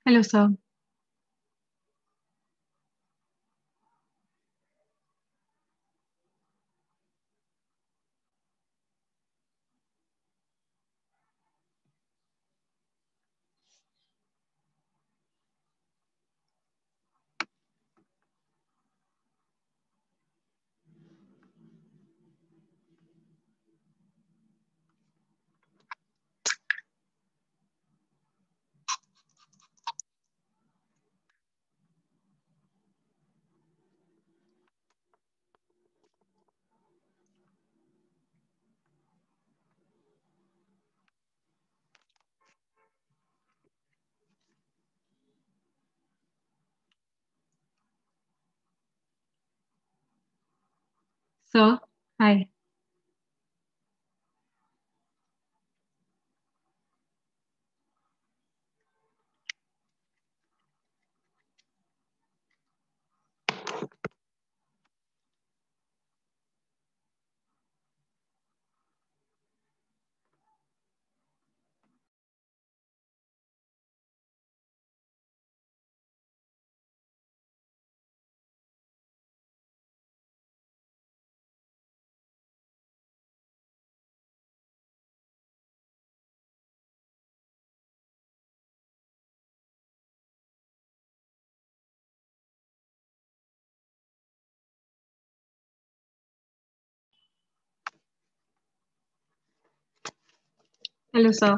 Hello sir. Sir, hi. Hello sir.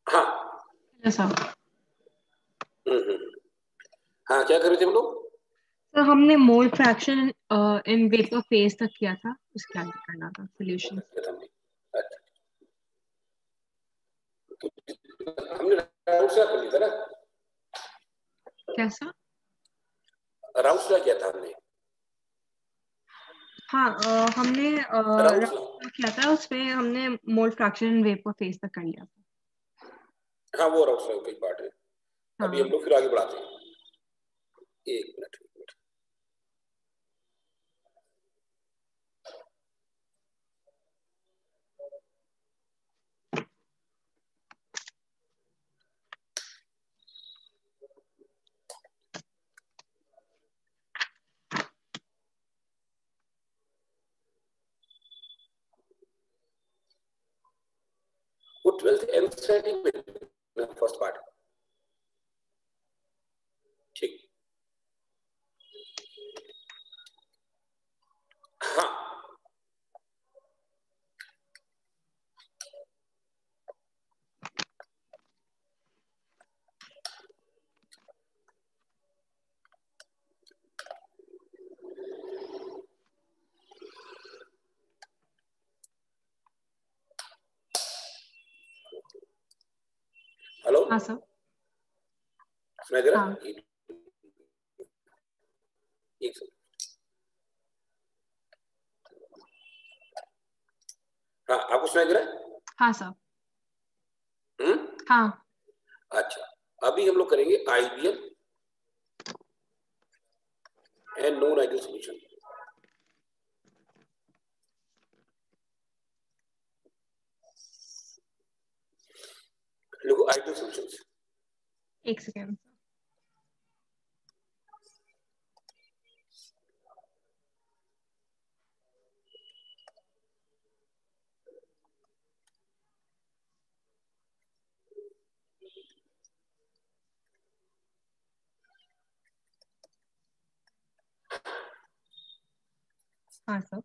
हाँ। Hello sir. हम्म। हाँ, क्या कर रहे थे हम लोग? सर, हमने mole fraction in vapour phase तक किया था, उसके आगे करना था वो सॉल्यूशन। तक किया था हमने। अच्छा, तो हमने राउंड क्या कर लिया था ना? कैसा? राउंड क्या किया था हमने? हाँ, हमने राउंड। राउंड किया था, उसमें हमने mole fraction in vapour phase तक कर लिया था। हाँ, वो राउंड का ही पार्ट है। अभी हम हाँ। लोग फिर आगे बढ़ाते हैं। एक मिनट, एक मिनट। वो 12th एनसीईआरटी में फर्स्ट पार्ट। ठीक। हाँ। हेलो। हाँ सर। सुनाई दे रहा हाँ। है? एक सेकंड। हाँ, आपको सुनाई दे रहा है? हाँ सर। हम्म। हाँ। अच्छा, अभी हम लोग करेंगे ideal and non ideal solution. देखो, आइडियल सॉल्यूशंस। एक सेकेंड। हाँ sir.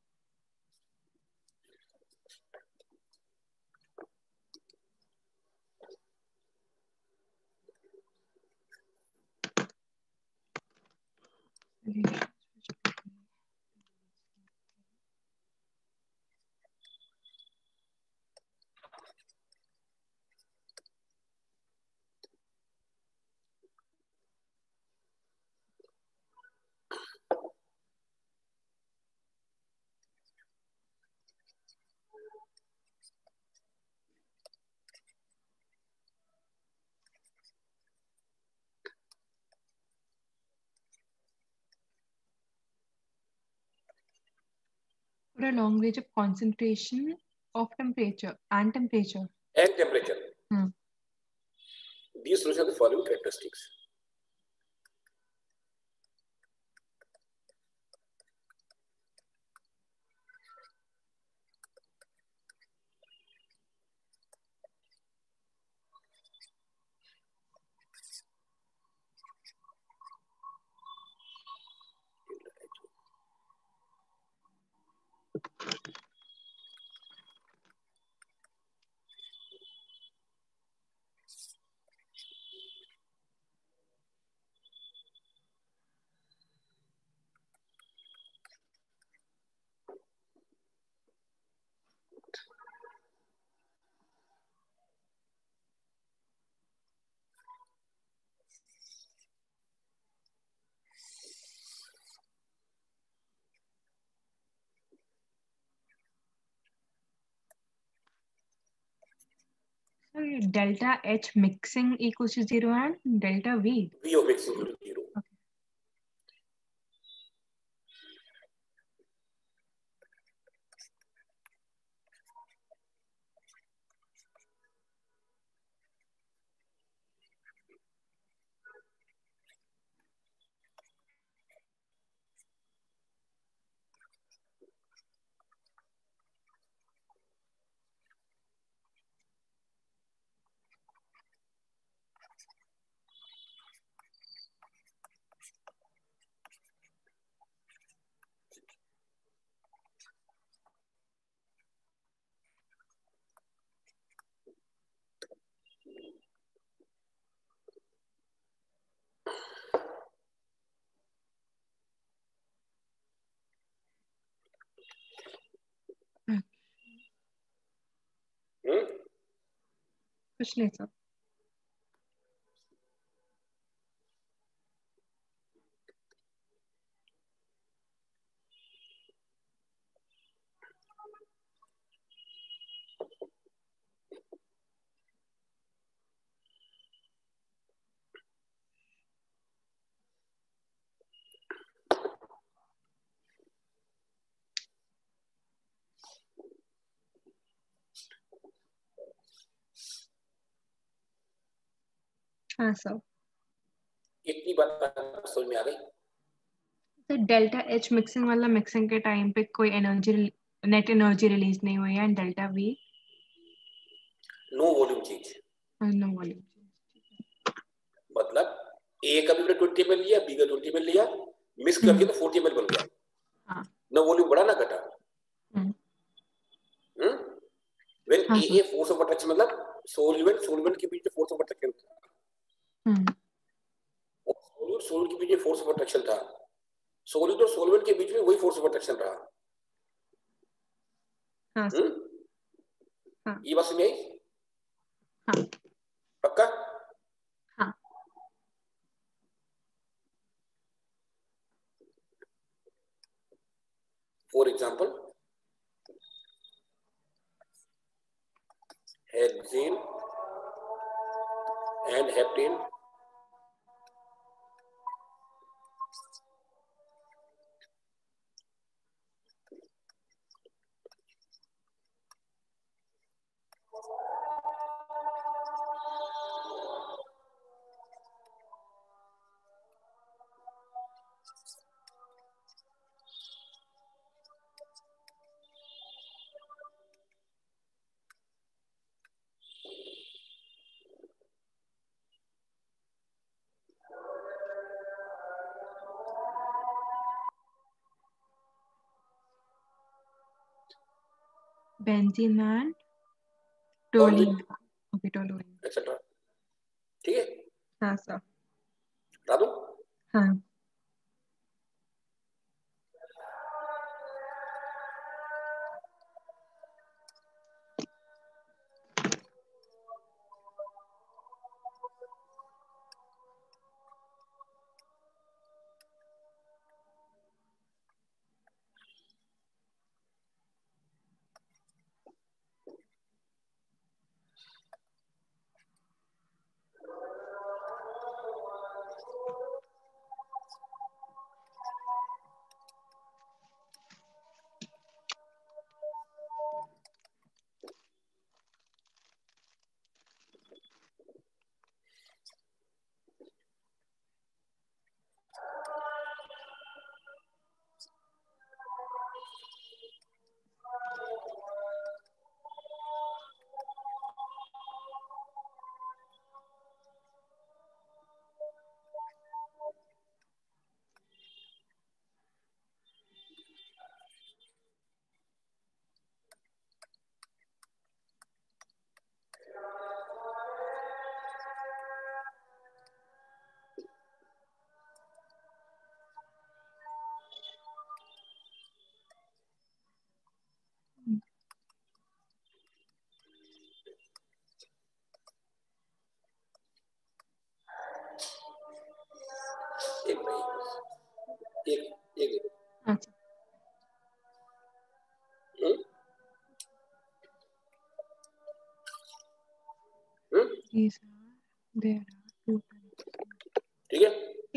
for a long range of concentration of temperature and temperature. And temperature. These solutions have the following characteristics. So delta H mixing equals to 0 and delta V. V of mixing equal to 0. Okay. कुछ नहीं sir. हाँ sir. इतनी बात समझ में आ गई? तो डेल्टा एच मिक्सिंग वाला मिक्सिंग के टाइम पे कोई एनर्जी नेट एनर्जी रिलीज नहीं हुई है and delta v no volume change. No volume. मतलब ए का भी 20 ml लिया, बी का 20 ml लिया, मिक्स करके तो 40 ml बन गया. हाँ. ना वॉल्यूम बढ़ा ना घटा. When हाँ AA force of attraction मतलब solvent के बीच में force of attraction था. और solute के बीच में force of attraction था. solute और solvent के बीच में वही force of attraction रहा. हाँ. हाँ. ये बात समझ आई? हाँ. पक्का? हाँ. For example, hexane and heptane benzene and toluene. Okay toluene etc. ठीक है? हाँ सर. बता दूं? हाँ. There are two types. ठीक है,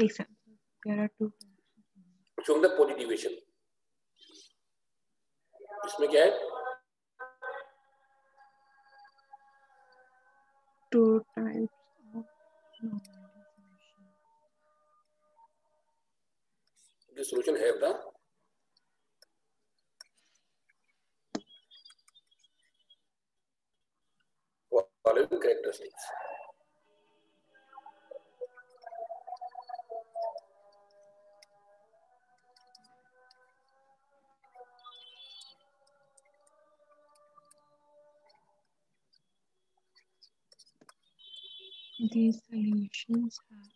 एक second, there are two types. showing the positive deviation. इसमें क्या है? Two types of normalization. The solution have the following characteristics. These solutions have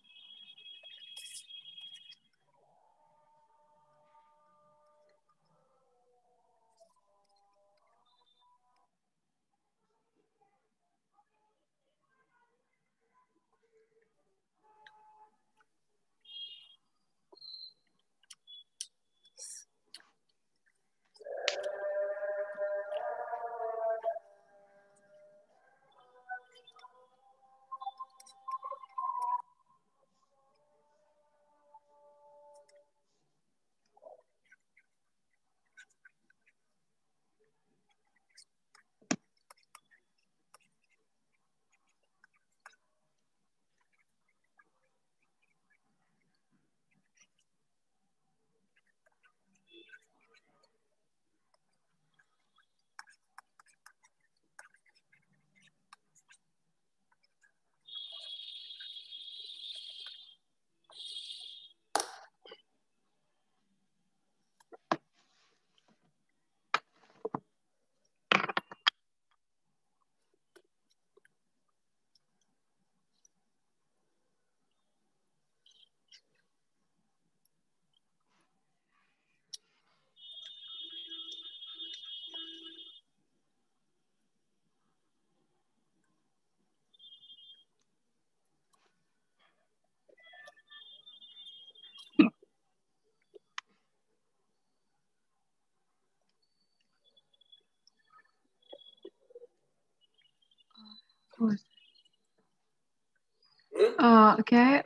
क्या है?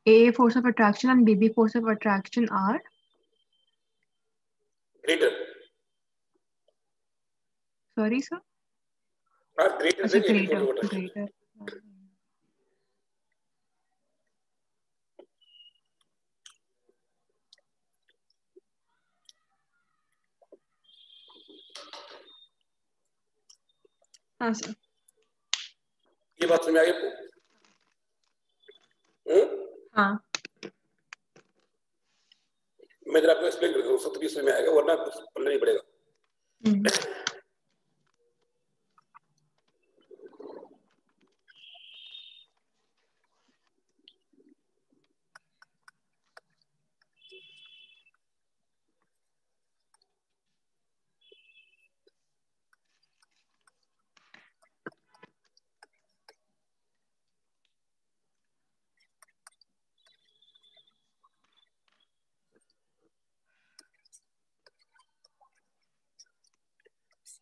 A force of attraction and B force of attraction are greater. Sorry, sir. Are greater than any force of attraction. Greater. हाँ sir. ये बात समझ आ गई? हाँ. मैं जरा आपको एक्सप्लेन कर दूं, 20 में आएगा, वरना पढ़ना नहीं पड़ेगा.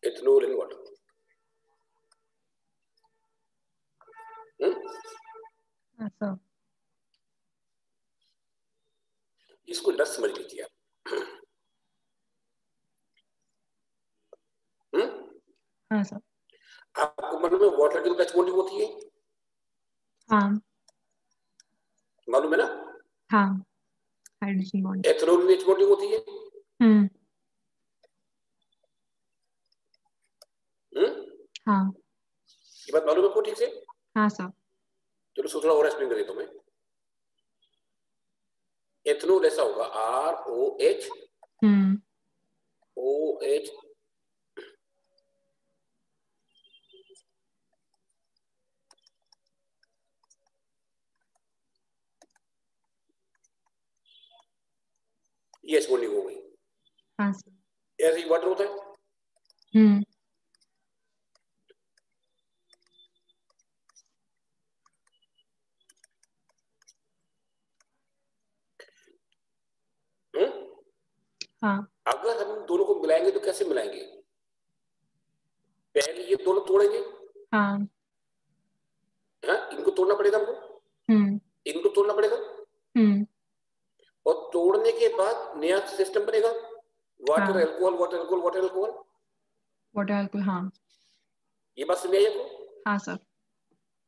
Ethanol in water. हाँ सर. इसको लस समझ लीजिए आप. हाँ सर. आपको मालूम है वाटर की टच बॉन्डिंग होती है? हाँ. मालूम है ना? हाँ. Hydrogen bond. एथेनॉल की टच बॉन्डिंग होती है? हाँ. ये बात मालूम है आपको ठीक से? हाँ सर. चलो थोड़ा और एक्सप्लेन कर देता हूं मैं. एथेनॉल ऐसा होगा ROH OH ये बॉन्डिंग हो गई. हाँ सर. ऐसे ही वाटर होता है. हाँ. अगर हम दोनों को मिलाएंगे तो कैसे मिलाएंगे? पहले ये दोनों तोड़ेंगे. हाँ. इनको तोड़ना पड़ेगा हमको. इनको तोड़ना पड़ेगा और तोड़ने के बाद नया सिस्टम बनेगा, water alcohol water alcohol water alcohol water alcohol. हाँ, ये बात समझ आई आपको? हाँ सर।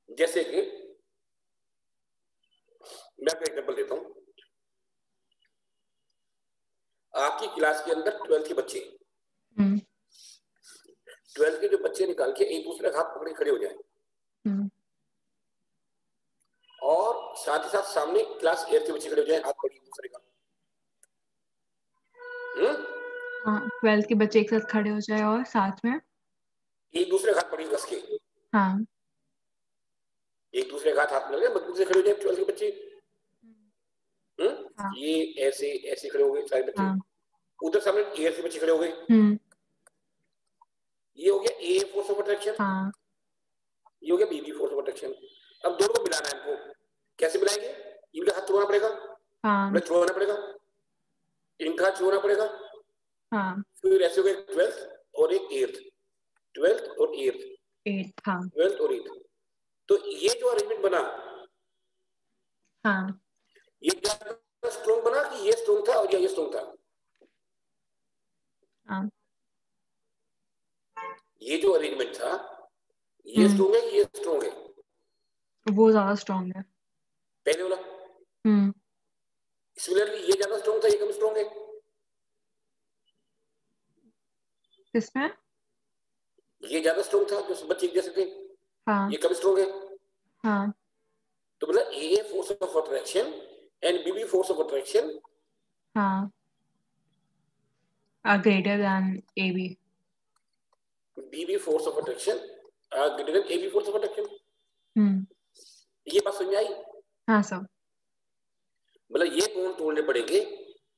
जैसे कि मैं आपको एग्जांपल देता हूं, आपकी क्लास के अंदर 12th के बच्चे 12th के जो बच्चे निकाल के एक दूसरे का हाथ पकड़े खड़े हो जाए और साथ ही साथ सामने क्लास 8 के बच्चे खड़े हो जाए, हाथ पकड़े एक दूसरे का। हाँ, 12th के बच्चे एक साथ खड़े हो जाए और साथ में एक दूसरे का हाथ पकड़े कस के। हाँ, एक दूसरे का हाथ में लगे मजबूत से खड़े हो जाए 12th के बच्चे। हाँ, ये ऐसे ऐसे खड़े हो गए सारे बच्चे। हाँ, उधर सामने 8 के बच्चे खड़े हो गए। ये हो गया ए फोर्स ऑफ अट्रैक्शन। हाँ, ये हो गया बी फोर्स ऑफ अट्रैक्शन। अब दोनों को मिलाना है हमको। कैसे मिलाएंगे? इनका हाथ छुड़ाना पड़ेगा, हाँ, छुड़ाना पड़ेगा, इनका हाथ छुड़ाना पड़ेगा। हाँ, फिर ऐसे हो गए 12th और एक 8th, 12th और 8th, हाँ, 12th और 8th। तो ये जो अरेंजमेंट बना, हाँ, ये ज्यादा स्ट्रॉन्ग बना कि ये स्ट्रॉन्ग था और ये स्ट्रॉन्ग था? हाँ, ये जो अरेंजमेंट था ये स्ट्रॉन्ग है कि ये स्ट्रॉन्ग है? वो ज्यादा स्ट्रॉन्ग है। पहले वाला। सिमिलरली ये ज्यादा स्ट्रॉन्ग था, ये कम स्ट्रॉन्ग है? किसमें? ये ज्यादा स्ट्रॉन्ग था, जो बच्चे जैसे थे। हाँ, ये कम स्ट्रॉन्ग है। हाँ, तो मतलब a force of attraction and b force of attraction हाँ, are greater than AB। B force of attraction are greater than a force of attraction. ये बात समझ आई? हाँ सर। मतलब ये बॉन्ड तोड़ने पड़ेंगे,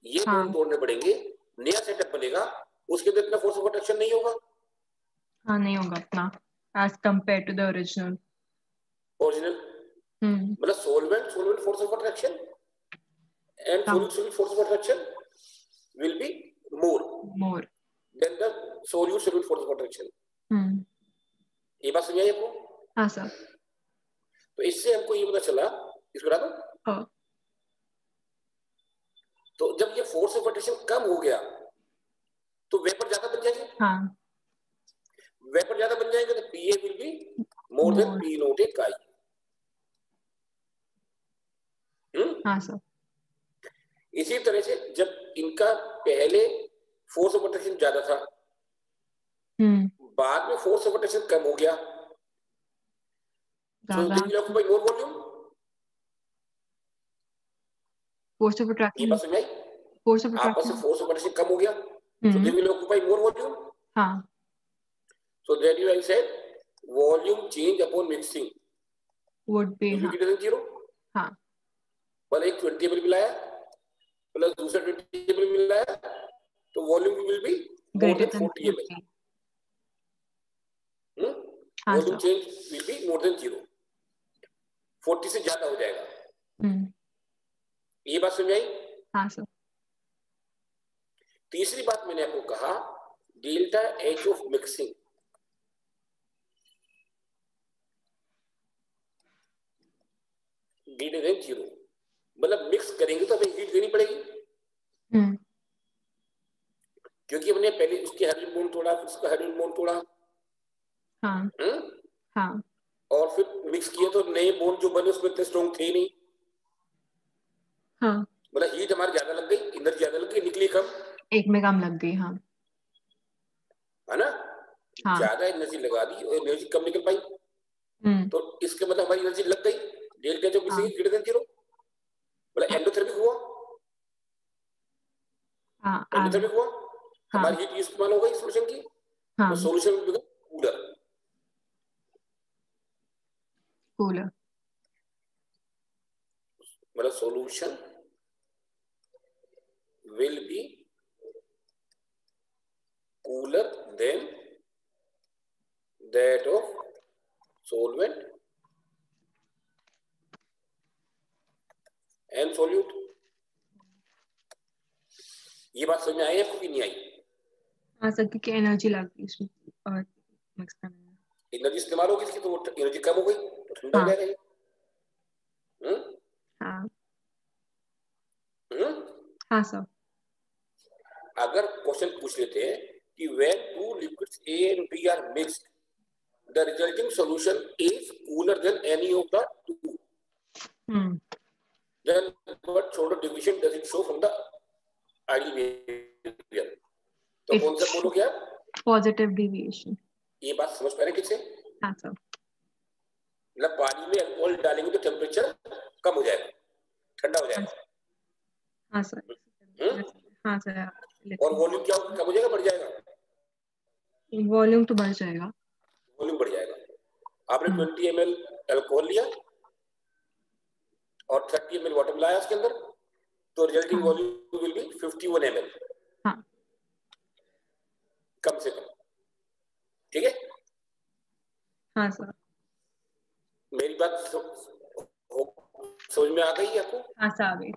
ये बॉन्ड तोड़ने पड़ेंगे, नया सेटअप बनेगा, उसके अंदर इतना फोर्स ऑफ अट्रैक्शन नहीं होगा। हाँ, नहीं होगा अपना as compared to the original। मतलब solvent force of attraction and solute force of attraction will be more than the solute force of attraction। ये बात समझ आई आपको? हाँ सर। तो इससे हमको ये पता चला, इसको बता दो। तो जब ये फोर्स ऑफ अट्रैक्शन कम हो गया तो वेपर ज्यादा बन जाएंगे। हाँ, वेपर ज्यादा बन जाएंगे तो P A will be more than P naught A काई। हाँ सर। इसी तरह से जब इनका पहले फोर्स ऑफ अट्रैक्शन ज्यादा था, बाद में फोर्स ऑफ अट्रैक्शन कम हो गया, so they will occupy more volume। Force of attraction, ये बात समझ आई? फोर्स ऑफ आपस अट्रैक्शन, में फोर्स ऑफ अट्रैक्शन कम हो गया, so they will occupy more volume। हाँ, so that you I said volume change upon mixing would be will be greater than 0। हाँ, मतलब एक 20 ml मिलाया प्लस दूसरा 20 ml मिलाया तो volume will be more then 40 ml। Volume change will be more then 0, 40 से ज्यादा हो जाएगा। ये बात समझ आई? हाँ सर। तीसरी बात मैंने आपको कहा delta H of mixing. Greater than 0 मतलब मिक्स करेंगे तो हमें हीट देनी पड़ेगी, क्योंकि हमने पहले उसके हाइड्रोजन बॉन्ड तोड़ा, फिर उसका हाइड्रोजन बॉन्ड तोड़ा। हाँ, हाँ, और फिर मिक्स किया तो नए बॉन्ड जो बने उसमें इतने स्ट्रॉन्ग थे नहीं। हाँ, मतलब हीट हमारी ज्यादा लग गई, एनर्जी ज्यादा लग गई, निकली कम, एक में कम लग गई। हाँ, है ना? हाँ, ज्यादा एनर्जी लगा दी और एनर्जी कम निकल पाई, तो इसके मतलब हमारी एनर्जी लग गई। डेल्टा जो मिक्सिंग ग्रेटर देन 0 मतलब एंडोथर्मिक हुआ। एंडोथर्मिक हुआ, हमारी हीट इस्तेमाल हो गई सॉल्यूशन की, तो solution will become cooler. Cooler मतलब solution will be cooler than that of solvent and solute। ये बात समझ में आई आपको कि नहीं आई? हाँ सर, क्योंकि एनर्जी लग गई इसमें और मिक्स करने में। एनर्जी इस्तेमाल होगी इसकी तो एनर्जी कम हो गई तो ठंडा हो जाएगा ये। हाँ सर। अगर क्वेश्चन पूछ लेते हैं कि when two liquids A and B are mixed, the resulting solution is cooler than any of the two. Then what sort of deviation does it show from the ideal behavior? तो कौन सा बोलोगे आप? Positive deviation. ये बात समझ पा रहे किससे? हाँ सर। मतलब पानी में अल्कोहल डालेंगे तो टेम्परेचर कम हो जाएगा, ठंडा हो जाएगा। हाँ सर। हाँ सर। और वॉल्यूम क्या कम हो जाएगा, बढ़ जाएगा? वॉल्यूम तो बढ़ जाएगा। वॉल्यूम बढ़ जाएगा। आपने 20 ml अल्कोहल लिया और 30 ml वाटर मिलाया उसके अंदर, तो resulting volume will be 51 ml। हाँ। कम से कम, ठीक है? हाँ सर। मेरी बात समझ में आ गई आपको? हाँ सर, आ गई।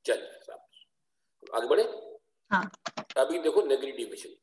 चलिए आगे बढ़े। हाँ। अभी देखो नेगेटिव डिविएशन।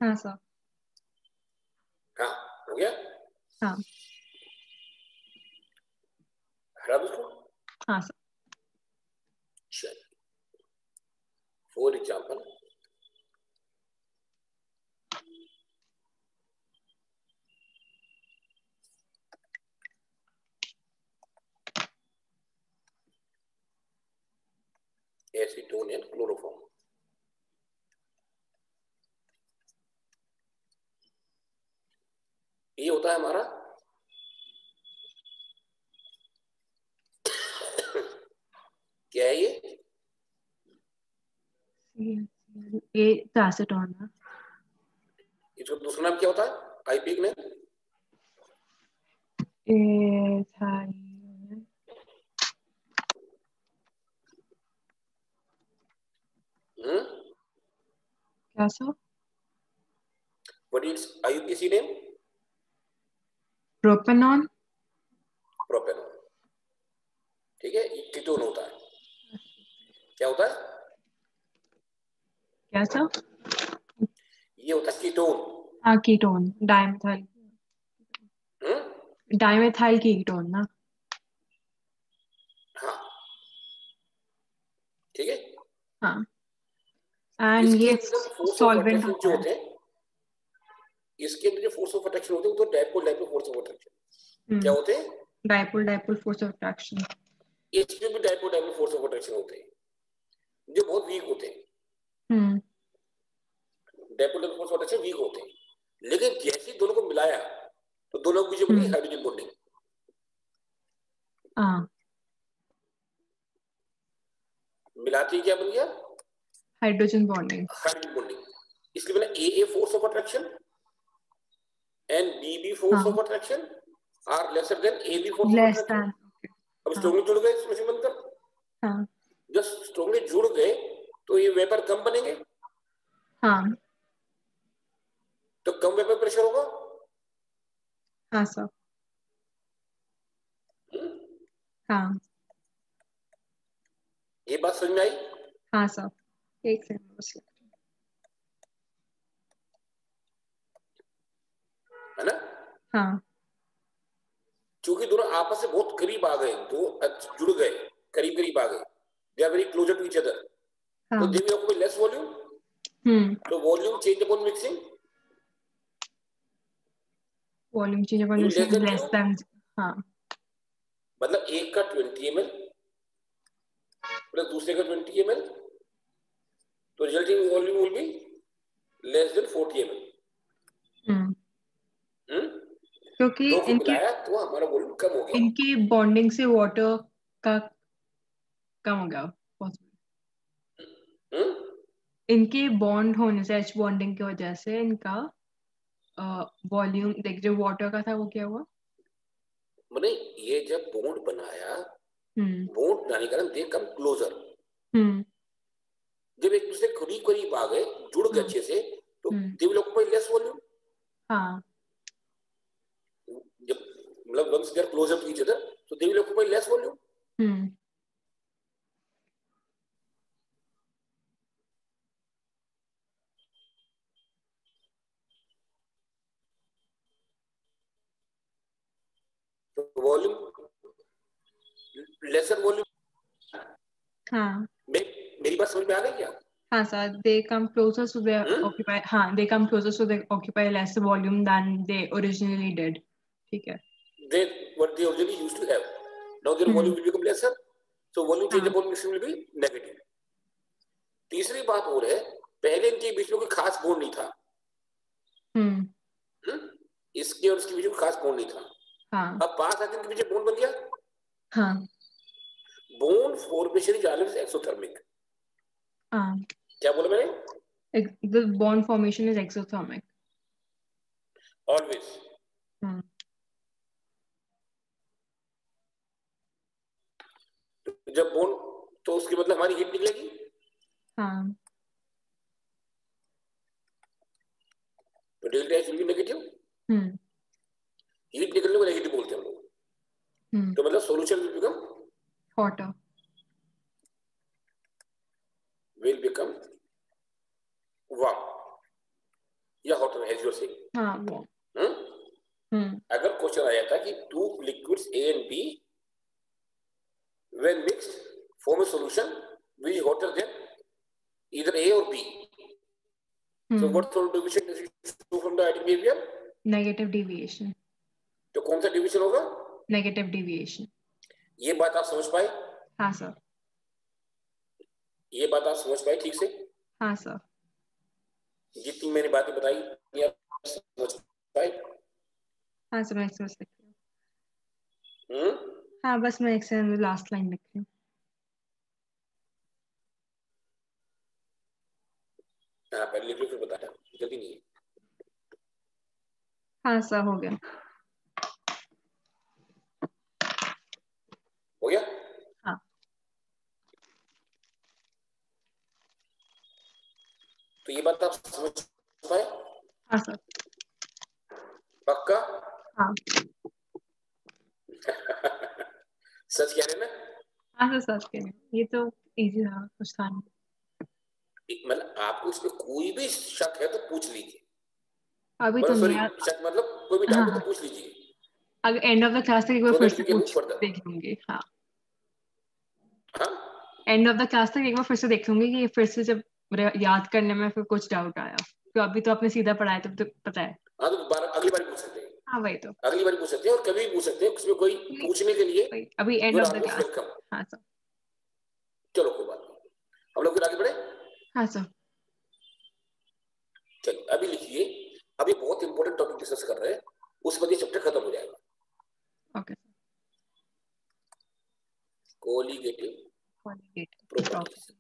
हाँ सर। हाँ, हो गया? हाँ। हरा बिल्कुल। हाँ सर। चलिए, for example acetone and chloroform. ये होता है हमारा क्या है ये एसीटोन है। इसका दूसरा नाम क्या होता है आईपीक में? क्या sir? What is IUPAC name? Propanone. Propanone. ठीक है, ये कीटोन होता है। क्या होता है? क्या सर? ये होता है कीटोन। हाँ, कीटोन। डाइमेथाइल। डाइमेथाइल कीटोन ना? हाँ, ठीक है। हाँ। एंड इसके ये अंदर फोर्स ऑफ सॉल्वेंट अट्रैक्शन जो होता है। होते हैं, इसके अंदर जो फोर्स ऑफ अट्रैक्शन होते हैं वो तो dipole dipole force of attraction. क्या होते हैं? Dipole dipole force of attraction. इसमें भी dipole dipole force of attraction होते हैं जो बहुत वीक होते हैं। Dipole dipole force of attraction weak होते हैं, लेकिन जैसे दोनों को मिलाया तो दोनों के बीच में हाइड्रोजन बॉन्डिंग। हाँ। मिलाती क्या बन गया? Hydrogen bonding. Hydrogen bonding. इसलिए मैंने AA force of attraction and BB force of attraction are lesser than AB force of attraction. अब स्ट्रॉन्गली जुड़ गए इसमें बनकर। हाँ, जब स्ट्रॉन्गली जुड़ गए तो ये वेपर कम बनेंगे। हाँ, तो कम वेपर प्रेशर होगा। हाँ सर, हाँ, ये बात समझ में आई? हाँ सर, एक सेकंड बस, है ना? हाँ, क्योंकि दोनों आपस से बहुत करीब आ गए, दो जुड़ गए, करीब करीब आ गए, they are very closer to each other, तो they will occupy less volume. तो volume change upon mixing, volume change upon mixing less than, हाँ, मतलब एक का 20 ml प्लस दूसरे का 20 ml, तो resulting volume will be less than 40 ml। क्योंकि दो को मिलाया तो हमारा वॉल्यूम कम हो गया। इनकी बॉन्डिंग से वाटर का कम हो गया पॉसिबल। इनके बॉन्ड होने से, एच बॉन्डिंग की वजह से इनका वॉल्यूम, देख जो वाटर का था वो क्या हुआ, मैंने ये जब बॉन्ड बनाया, बॉन्ड बनाने के कारण दे कम क्लोजर, जब एक दूसरे करीब करीब आ गए, जुड़ गए अच्छे से, तो they will occupy less volume. हाँ, जब मतलब once they are closer to each other, so they will occupy less volume. तो वॉल्यूम लेसर वॉल्यूम। हाँ, मेरी बात समझ में आ गई क्या? हाँ sir, they come closer to the occupy, हाँ, they come closer to the occupy less volume than they originally did, ठीक है? They what they originally used to have, now their volume will become lesser, so volume change upon mixing will be negative. तीसरी बात और है, पहले इनके बीच में कोई खास बॉन्ड नहीं था, इसके और इसके बीच में खास बॉन्ड नहीं था। हाँ। अब 5 आकर इनके बीच बॉन्ड बन गया। हाँ, bond formation is always exothermic. हाँ, क्या बोला मैंने? the bond formation is exothermic always. जब बॉन्ड, तो उसके मतलब हमारी हीट निकलेगी। हाँ, तो delta H will be negative. Heat निकलने को नेगेटिव बोलते हैं हम लोग। तो मतलब solution will become hotter, will become warm या hotter as you are saying. हाँ, warm. अगर क्वेश्चन आया था कि two liquids A and B when mixed form a solution which is hotter than either A or B. So what sort of deviation does it show from the ideal behavior? Negative deviation. तो कौन सा deviation होगा? Negative deviation. ये बात आप समझ पाए? हाँ सर। ये बात आप समझ पाए ठीक से? हाँ सर। जितनी मैंने बातें बताई ये आप समझ पाए? हाँ सर, मैं समझ सकती हूँ। हाँ, बस मैं एक सेकंड लास्ट लाइन लिख रही हूँ। हाँ, पहले लिख लो फिर बताना, जल्दी नहीं है। हाँ सर, हो गया। हो गया? हाँ। तो ये बात आप समझ पाए? हाँ सर। पक्का? हाँ। सच कह रहे ना? हाँ सर, सच कह रहे हैं। ये तो इजी था, कुछ था नहीं। मतलब आपको इसमें कोई भी शक है तो पूछ लीजिए। अभी तो नहीं। शक मतलब कोई भी डाउट है तो पूछ लीजिए। अगर एंड ऑफ द क्लास तक एक बार फिर से पूछ देख लूंगी। हाँ। एंड ऑफ द क्लास तक एक बार फिर से देख लूंगी कि फिर से जब याद करने में फिर कुछ डाउट आया, तो अभी तो आपने सीधा पढ़ाया तो पता है। हाँ, तो अगली बार पूछ सकते हैं। हाँ, वही तो अगली बार पूछ सकते हैं और कभी भी पूछ सकते हैं, उसमें कोई पूछने के लिए अभी एंड ऑफ द क्लास। हाँ सर। चलो कोई बात नहीं, हम लोग फिर आगे बढ़े। हाँ सर। चलिए अभी लिखिए, अभी बहुत इंपॉर्टेंट टॉपिक डिस्कस कर रहे हैं, उस पर ये चैप्टर खत्म हो जाएगा। ओके। Colligative properties.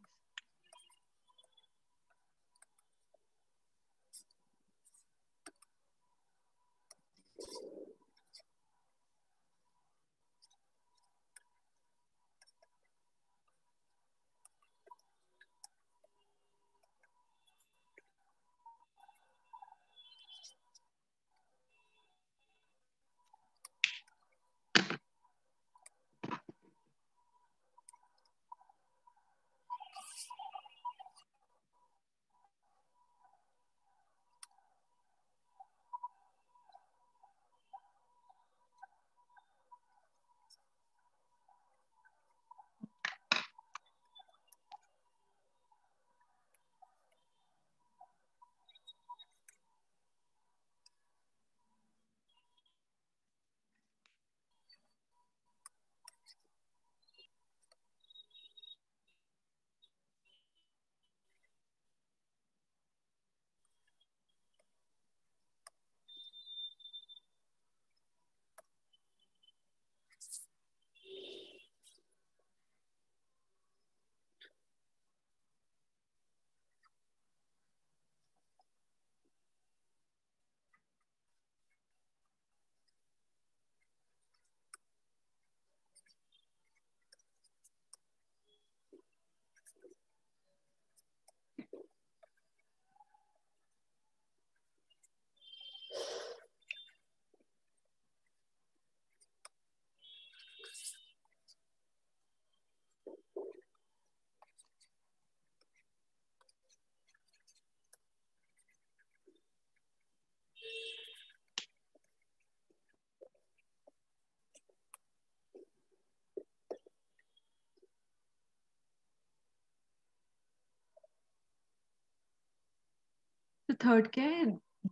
थर्ड क्या है?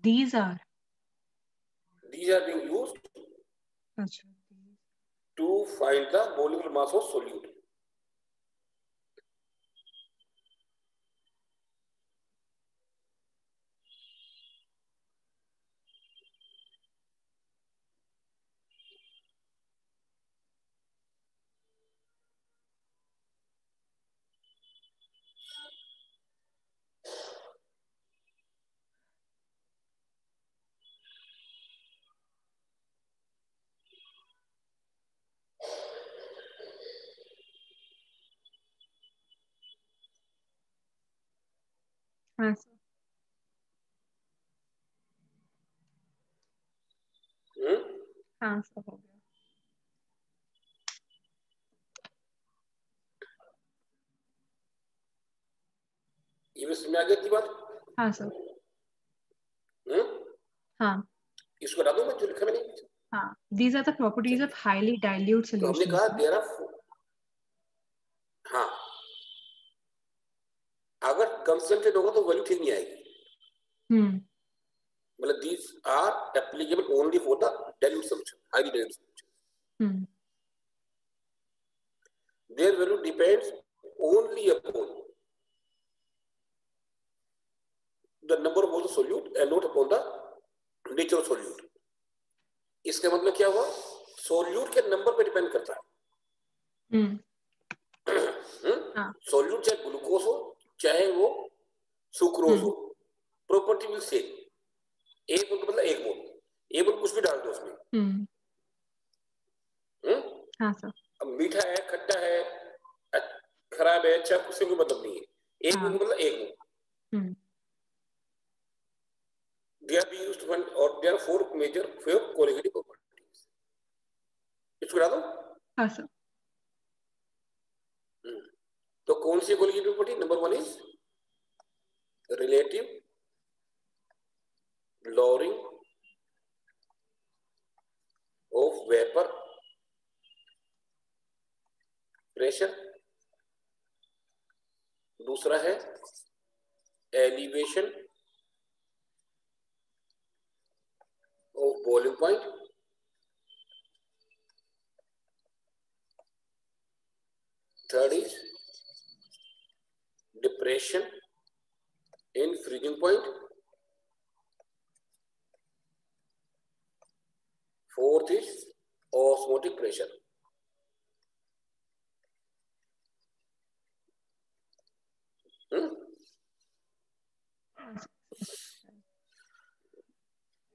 These are being used अच्छा to find the molecular mass of solute. हाँ सर हाँ सर हो गया। ये भी समझ आ गई की बात? हाँ सर हाँ इसको हटा दूं मैं जो लिखा मैंने? हाँ these are the properties of highly dilute तो हमने solutions. कहा देयर आर, हाँ अगर कंसंट्रेट होगा तो वैल्यू ठीक नहीं आएगी। मतलब these are applicable only for the dilute solution, highly dilute solution. Their value depends only upon the number of moles of solute and not upon the nature of solute. इसका मतलब क्या हुआ? सोल्यूट के number पे depend करता है। Solute चाहे glucose हो चाहे वो सुक्रोज हो, प्रॉपर्टी विल सेम। एक मोल मतलब एक मोल, एक मोल कुछ भी डाल दो उसमें। हाँ सर। अब मीठा है, खट्टा है, खराब है, अच्छा, उससे कोई मतलब नहीं है। एक मोल मतलब एक मोल। They are being used to find, or there are four major colligative properties. इसको बता दो। हाँ सर। तो कौन सी colligative property? Number one is relative lowering of vapor pressure, दूसरा है elevation of boiling point, third is depression in freezing point, fourth is osmotic pressure.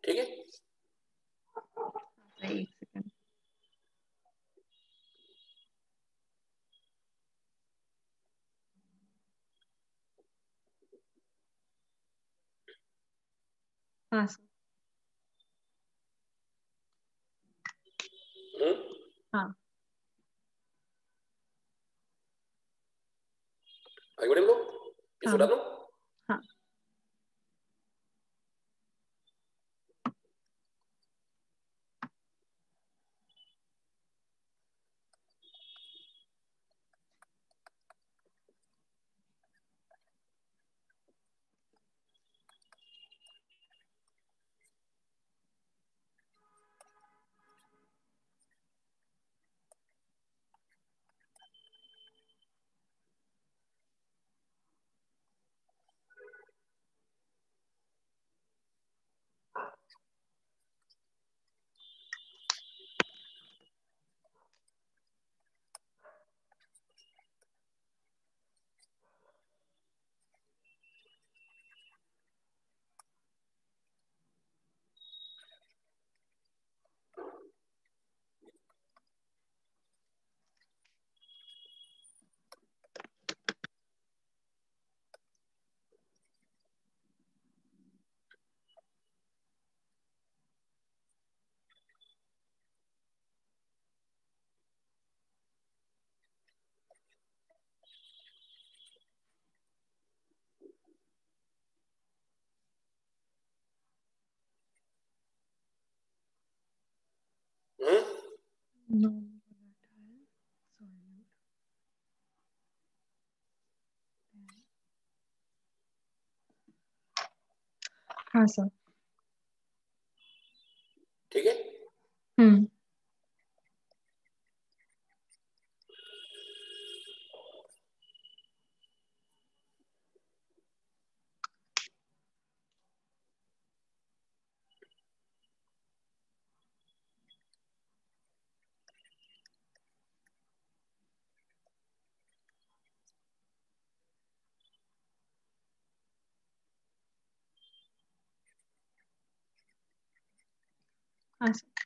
ठीक है? एक सेकंड। हाँ सर। हाँ आगे बढ़े लोग, ये सुना दो। हाँ no हाँ सर। ठीक है। हाँ सर।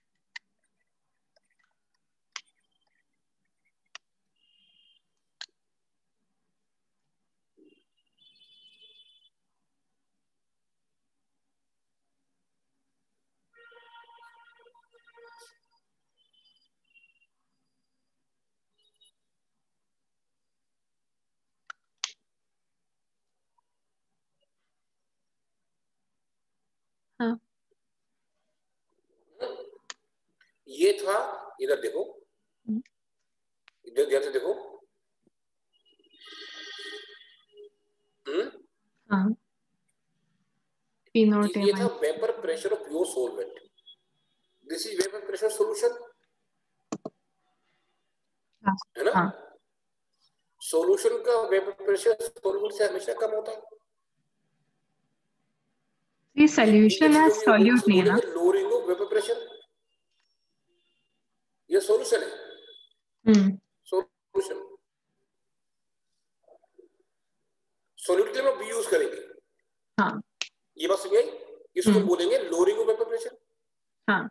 हाँ। ये था, इधर देखो, इधर ध्यान से देखो। हाँ। P naught A ये था minus vapour pressure of pure solvent. This is vapour pressure solution, है ना। हाँ। सॉल्यूशन का वेपर प्रेशर सॉल्वेंट से हमेशा कम होता है। ये सॉल्यूशन है, इसको सॉल्यूट नहीं है ना। बोलेंगे लोअरिंग ऑफ वेपर प्रेशर। ये सॉल्यूशन है। सॉल्यूशन, सॉल्यूट के लिए हम बी यूज करेंगे। हाँ। ये बात समझ आई। इसको बोलेंगे लोअरिंग ऑफ वेपर प्रेशर। हाँ।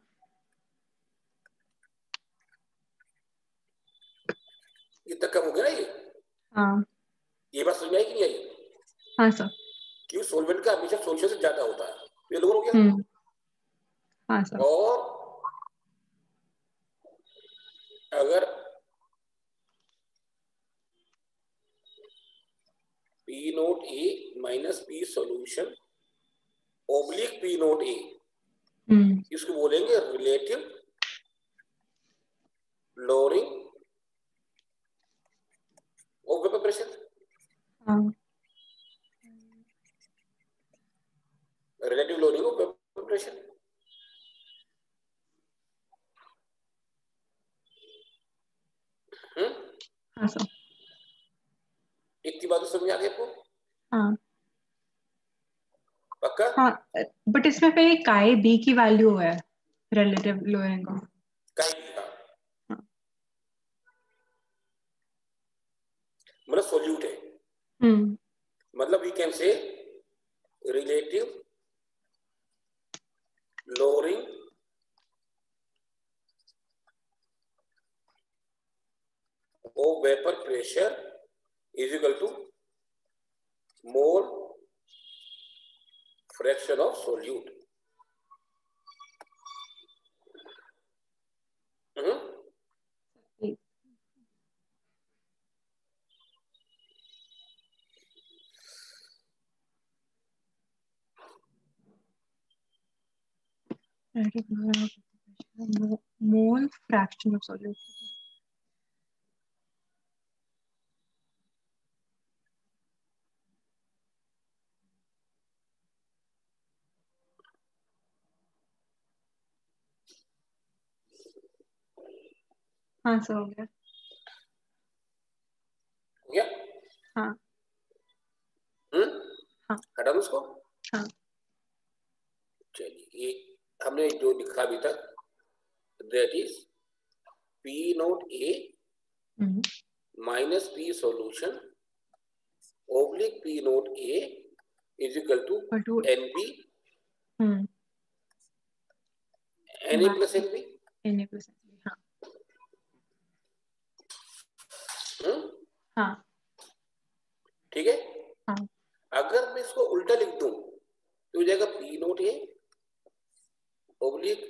ये तक कम हो गया ना ये। हाँ। ये बात समझ आई कि नहीं आई? हाँ सर। क्यों सॉल्वेंट का हमेशा सॉल्यूशन से ज्यादा होता है। ये लोग हो गया। हाँ सर। और अगर P naught A minus P solution oblique P naught A, इसको बोलेंगे relative lowering of vapour pressure. Relative lowering of vapour pressure. हाँ सर। इतनी बात समझ आ गई आपको? हाँ। पक्का? हाँ, बट इसमें फिर काय बी की वैल्यू है रिलेटिव लोअरिंग का। काय बी का मतलब सॉल्यूट है। मतलब we can say relative lowering of vapour pressure is equal to mole fraction of solute. Mole fraction of solute. हाँ सर, हो गया। हो गया? हाँ। हाँ। हटा दो उसको। हाँ। चलिए, ये हमने जो लिखा अभी तक, that is P naught A minus P solution oblique P naught A is equal to NB Na plus NB। Na plus NB। हाँ। हाँ। ठीक है। हाँ। अगर मैं इसको उल्टा लिख दूं तो हो जाएगा P naught A oblique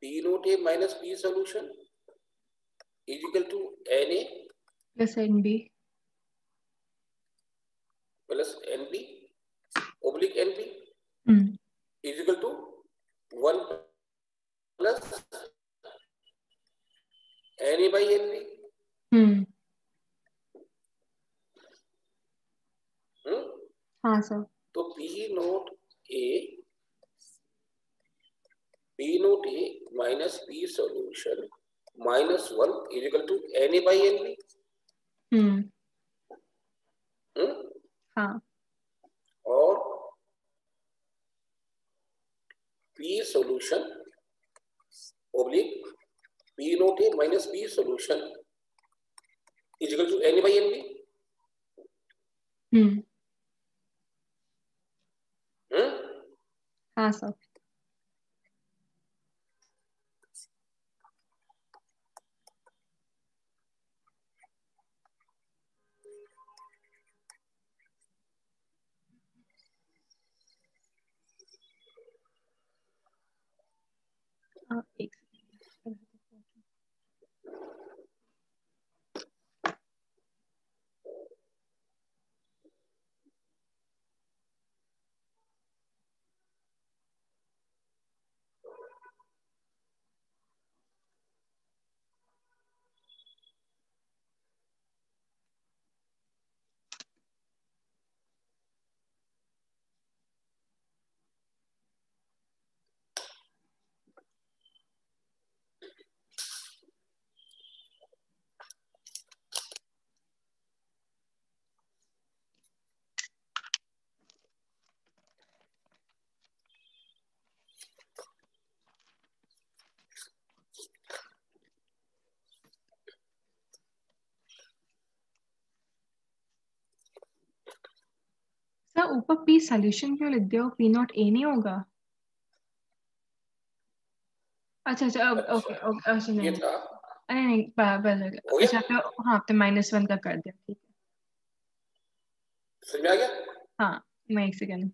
P naught A minus P solution is equal to Na plus NB plus NB oblique NB is equal to 1 plus Na by NB। हाँ सर। तो P naught A P naught A minus P solution minus 1 is equal to Na by Nb. हाँ. और P solution oblique P naught A minus P solution is equal to Na by Nb. हाँ sir. एक sir ऊपर P solution क्यों लिख दिया? P naught ए नहीं होगा? अच्छा अच्छा ओके ओके अच्छा नहीं अरे नहीं बस अच्छा तो हाँ तो -1 का कर दिया. ठीक है समझ में आ गया? हाँ मैं एक सेकेंड.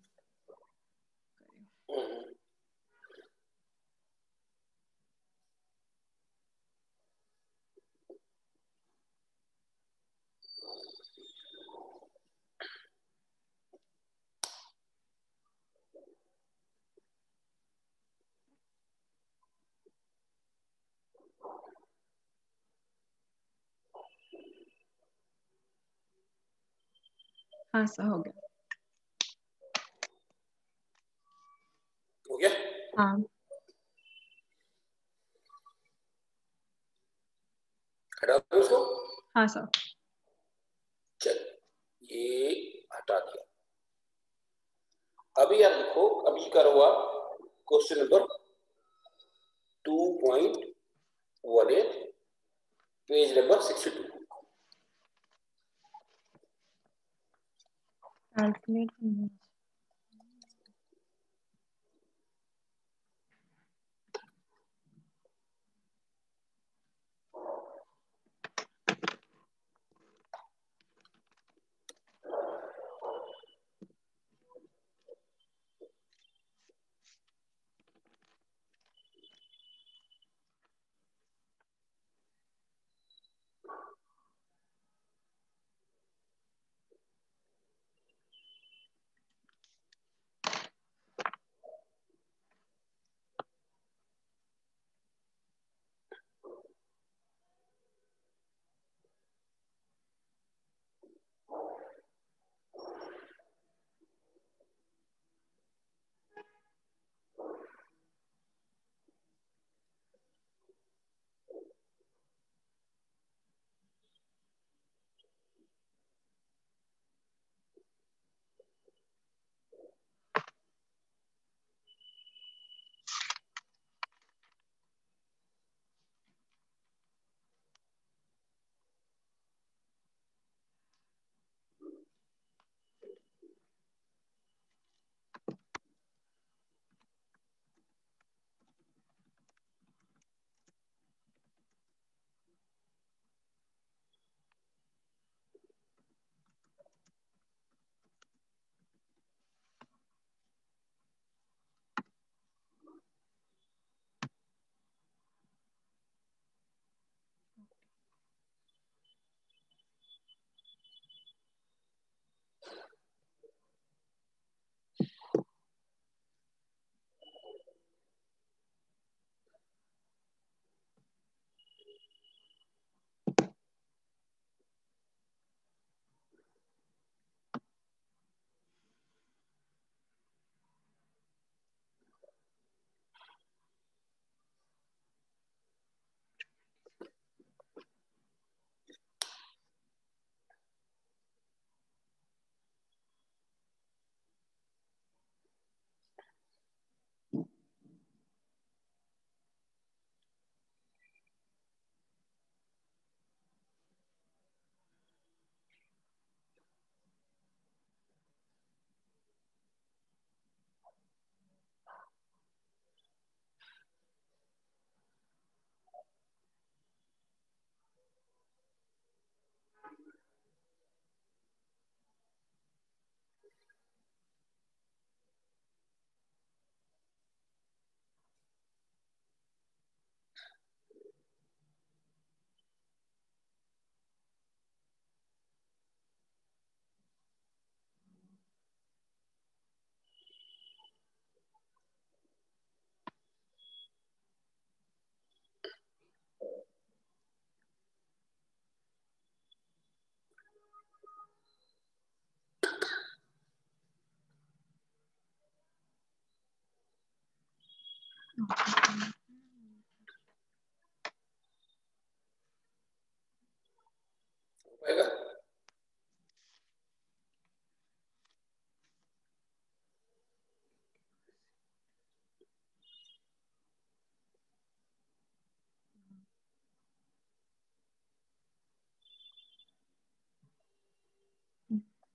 हाँ सर हो गया. हो गया? हाँ हटा दो उसको. हाँ सर. चल ये हटा दिया. अभी आप देखो अभी करो आप question number 2.18 page number 62. Calculate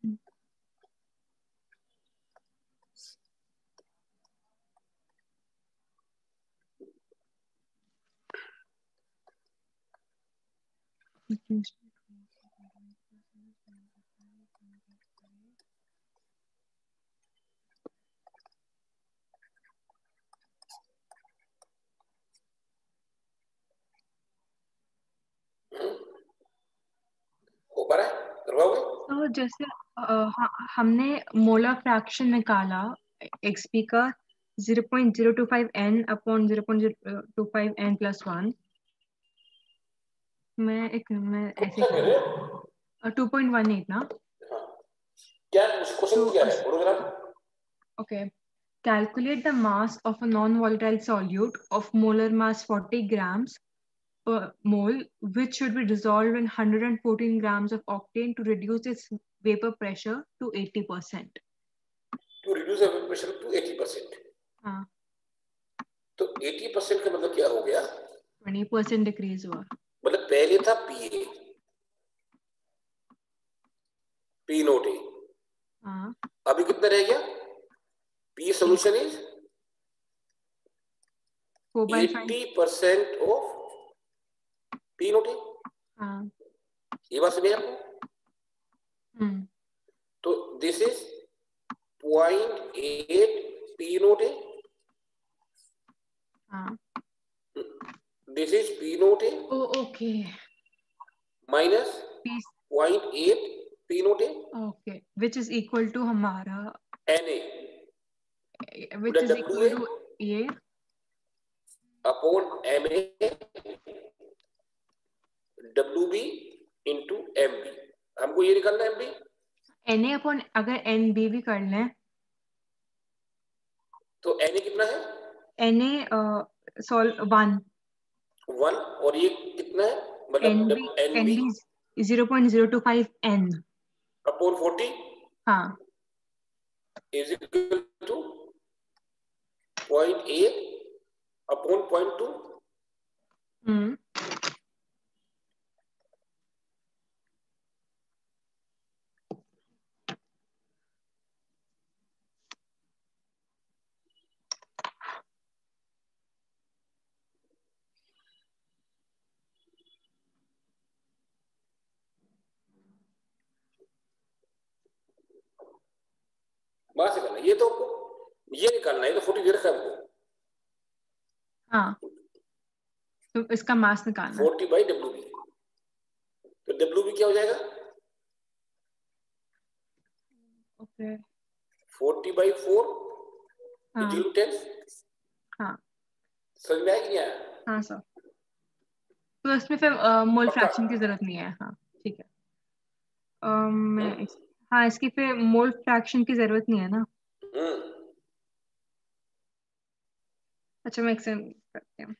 हो पा रहा है, करवाओगे? तो जैसे हमने मोलर फ्रैक्शन निकाला xp का 0.025 n अपॉन 0.025 n प्लस 1। मैं ऐसे 2.18 ना। हाँ, क्या क्वेश्चन क्या है, बोलो जरा। Okay, calculate the mass of a non-volatile solute of molar mass 40 grams per mole, which should be dissolved in 114 grams of octane to reduce its vapor pressure to 80%. To reduce the vapor pressure to 80%. हाँ, तो 80% का मतलब क्या हो गया? 20% decrease हुआ। मतलब पहले था पी नोट ए, हाँ, अभी कितना रह गया? P solution is 80% of P naught A. हाँ, ये बात समझे आपको? तो this is 0.8 P naught A, this is P naught A okay, minus 0.8 P naught A, okay, which is equal to हमारा Na, which is equal to ये upon Ma WB into MB। हमको ये निकालना है MB। Na अपॉन अगर NB भी कर लें तो Na कितना है? Na सॉल्व 1 और ये कितना है? मतलब NB 0.025 n अपॉन 40 हाँ इज इक्वल टू 0.8 अपॉन 0.2। वहां से करना ये तो ये निकालना है, तो 40 दे रखा है हमको। हाँ, तो इसका मास निकालना 40 बाई WB। तो WB क्या हो जाएगा? ओके 40 बाई 4 हाँ 10। हाँ समझ में आया कि नहीं आया? हाँ सर, तो इसमें फिर मोल पक्का? फ्रैक्शन की जरूरत नहीं है। हाँ ठीक है। हाँ इसकी फिर मोल फ्रैक्शन की जरूरत नहीं है ना। अच्छा मैं एक्सटेंड करती हूँ।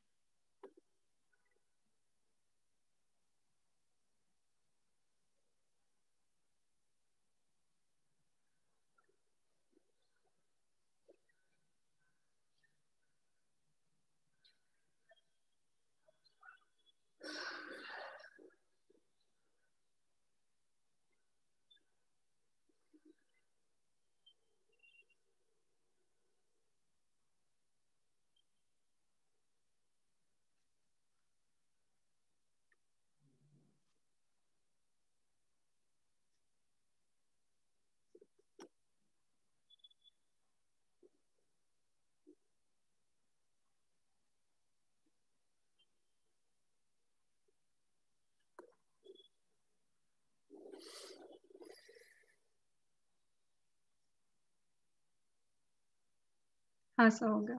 हाँ सर हो गया।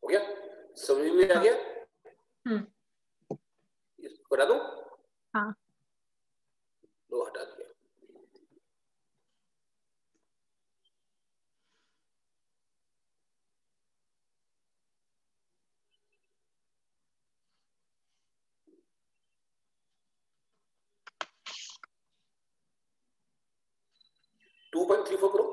हो गया? समझ में आ गया? बता दूं? हाँ लो हटा दिया। टू 2.34 करो।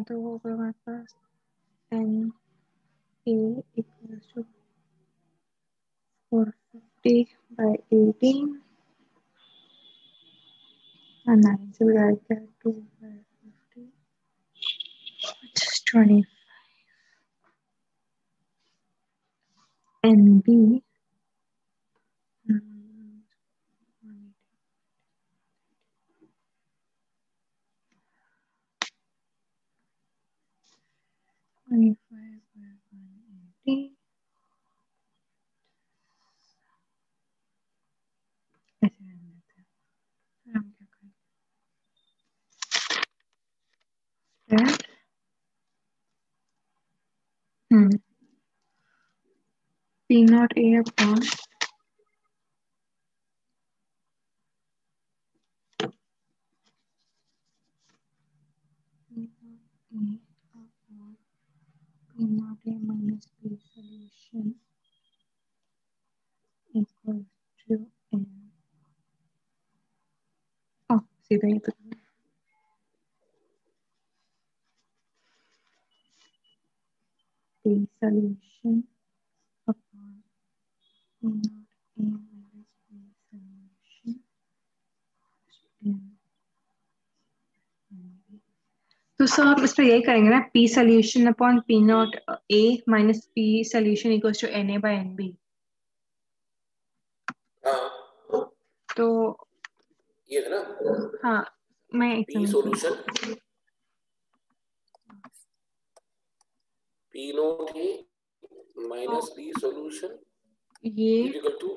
तो होगा हमारे पास NA equals to 450/18 and 9 से divide that 2/50 which is 20. NB 25/180 ऐसे रहने देते हैं। फिर हम क्या करेंगे? P0 A upon P0 A minus P solution equals to N. Oh, सीधा ही तो P solution upon P0 A minus P solution N. तो सर आप इस पर यही करेंगे ना, P solution upon P0 A minus P solution equals to NA by NB. तो ये है ना, हाँ मैं P solution P0 A minus P solution ये equal to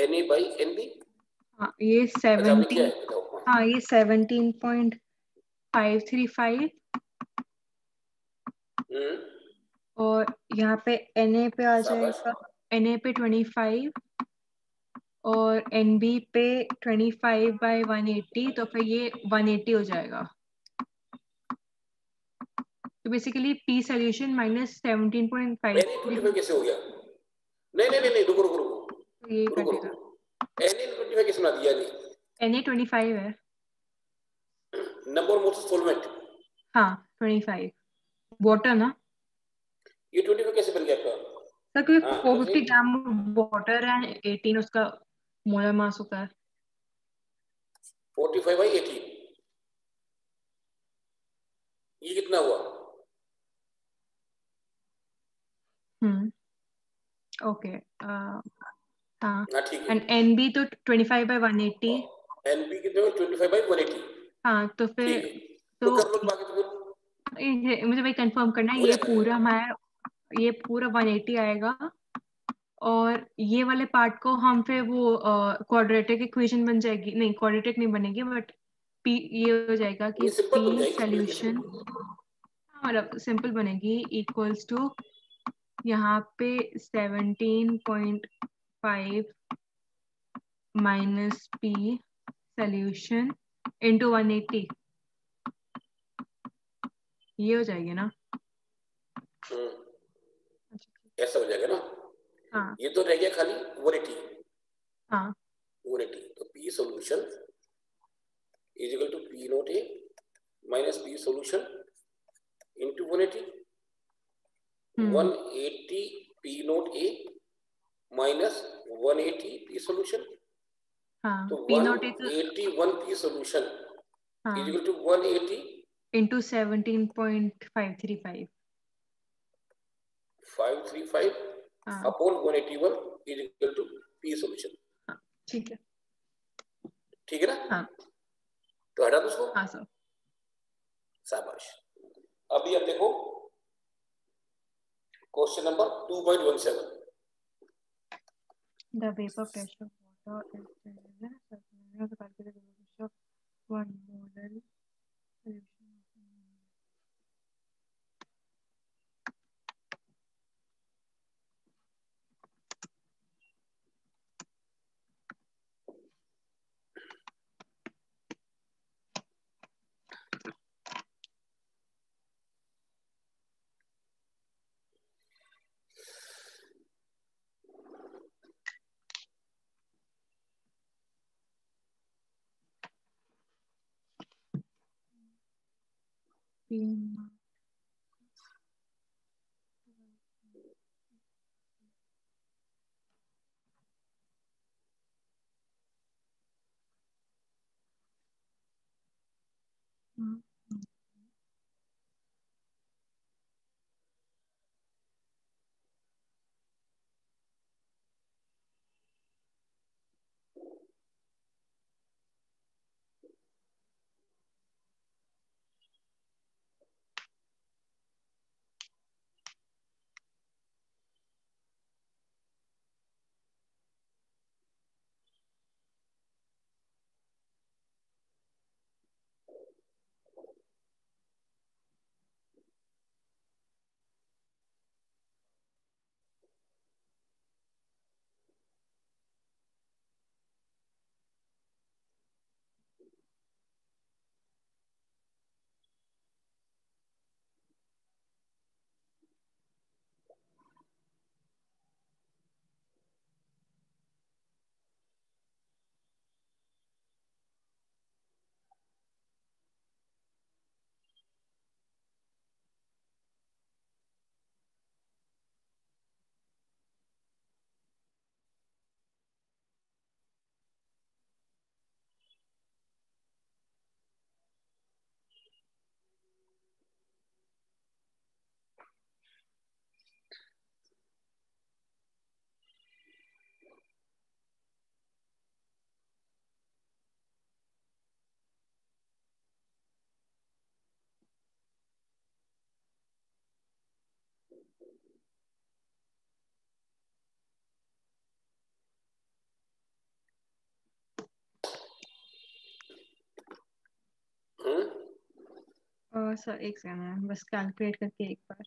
NA by NB. हाँ ये 17, हाँ ये 17.535 और यहाँ पे NA पे आ जाएगा, NA पे 25 और NB पे 25/180, तो फिर ये 180 हो जाएगा। तो बेसिकली P सोल्यूशन माइनस 17.5 कैसे हो गया? नहीं रुको तो ये कटेगा। NA 25 कैसे बना दिया? NA 25 है, नंबर ऑफ मोल्स सॉल्वेंट। हाँ 25 वाटर ना, ये 25 कैसे बन गया आपका? सर क्योंकि 450 ग्राम वाटर है, 18 उसका मोलर मास होता है। 45/18 ये कितना हुआ? ओके हाँ ठीक है। एंड NB तो 25/180, NB कितने हुए? 25/180। हाँ तो फिर तो कर लो बाकी तो फिर मुझे वही कंफर्म करना है, ये पूरा हमारा ये पूरा 180 आएगा और ये वाले पार्ट को हम फिर वो क्वाड्रेटिक इक्वेशन बन जाएगी, नहीं क्वाड्रेटिक नहीं बनेगी, बट पी ये हो जाएगा कि पी सॉल्यूशन, मतलब सिंपल बनेगी, इक्वल्स टू यहाँ पे 17.5 माइनस पी सॉल्यूशन इंटू 180, ये हो जाएगी ना? ऐसा हो जाएगा ना? हाँ, ये तो रह गया खाली 180। हाँ, 180 तो P solution is equal to P naught A minus P solution into 180। 180 P naught A minus 180 P solution. हाँ, तो P naught A 181 P solution is equal to 180 into 17.535 upon 181 is equal to P solution. ठीक है, ठीक है ना? हाँ, तो हटा दो उसको। हाँ सर। शाबाश। अभी अब देखो question number 2.17। The vapor pressure of water is the calculated pressure of 1 molar solution. Sir एक सेकंड, बस कैलकुलेट करके एक बार।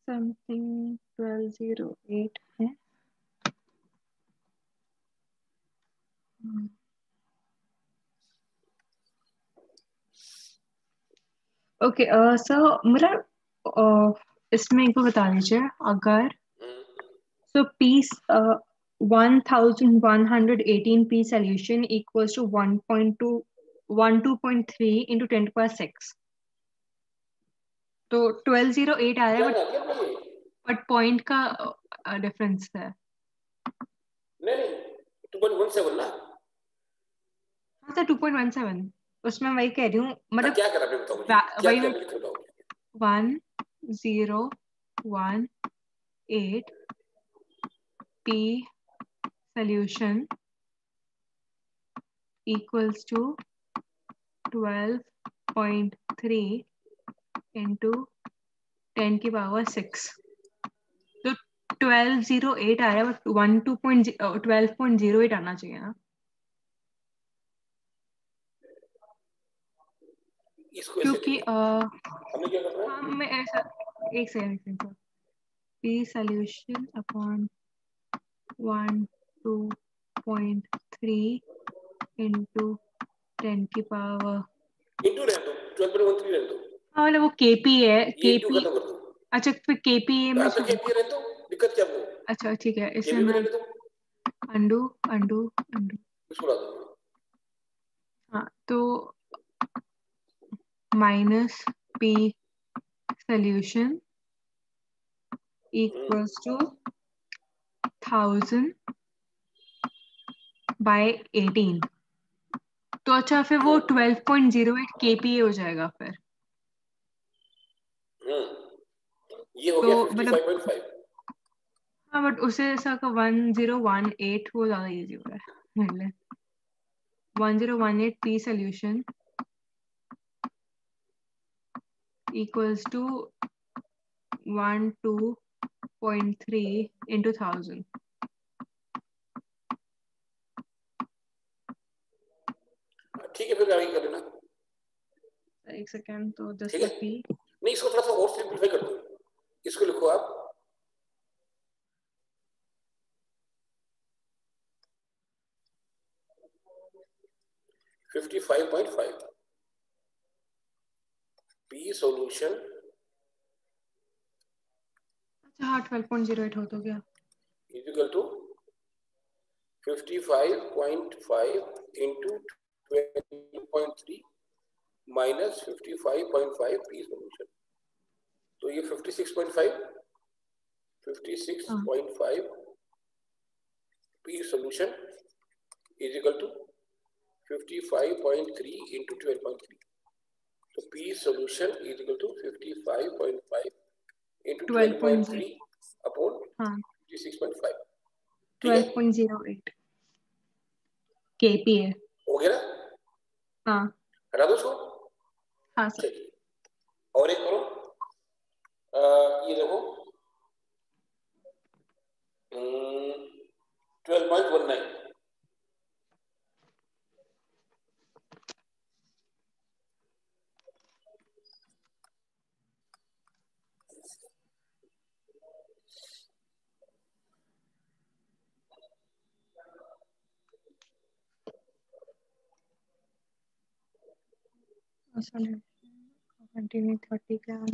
समथिंग 1208 है। ओके सर, मतलब इसमें एक बार बता दीजिए, अगर सो piece 1118 p solution equals to 12.3 into 10 to power 6, तो 1208 आ रहा है, बट पॉइंट का डिफरेंस है। नहीं 2.17 ना? अच्छा 2.17 उसमें वही कह रही हूँ मतलब क्या कर रहा है बताओ मुझे, क्या वही क्या लिख रहा हूँ 1018 P solution equals to 12.3 into 10 की पावर 6 तो 1208 आ रहा है बट 12.08 आना चाहिए ना इसको क्योंकि हमें क्या करना है हमें ऐसा एक second P solution upon 12.3 into 10 की पावर इंटू रहने दो 12.13 रहने दो हाँ मतलब वो KP है KP KP खत्म कर दो अच्छा फिर KPA में तो KP रहने दो दिक्कत क्या है अच्छा ठीक है इससे KP भी मैं रहने दो अंडू इसको ला दो हाँ तो minus P solution equals to 1000 by 18 तो अच्छा फिर वो 12.08 KPA हो जाएगा फिर ये हो तो गया मतलब 55.5 हाँ बट उसे ऐसा का 1018 वो ज्यादा इजी हो रहा है मेरे लिए 1018 P solution equals to 12.3 into 1000 ठीक है फिर आगे कर लेना एक सेकेंड तो ठीक जस्ट है P नहीं इसको थोड़ा सा और सिंपलीफाई कर दो इसको लिखो आप फिफ्टी 55.5 P solution अच्छा हाँ 12.08 हो तो गया is equal to 55.5 into 12.3 minus 55.5 P solution तो ये 56.5 P solution is equal to 55.3 into 12.3 so P solution is equal to 55.5 into 12.3 upon 56.5 ठीक है 12.08 KPA हो गया ना हाँ हटा दो उसको हाँ सर चलिए और एक करो ये देखो 12.19 कंटिन्यू 30 ग्राम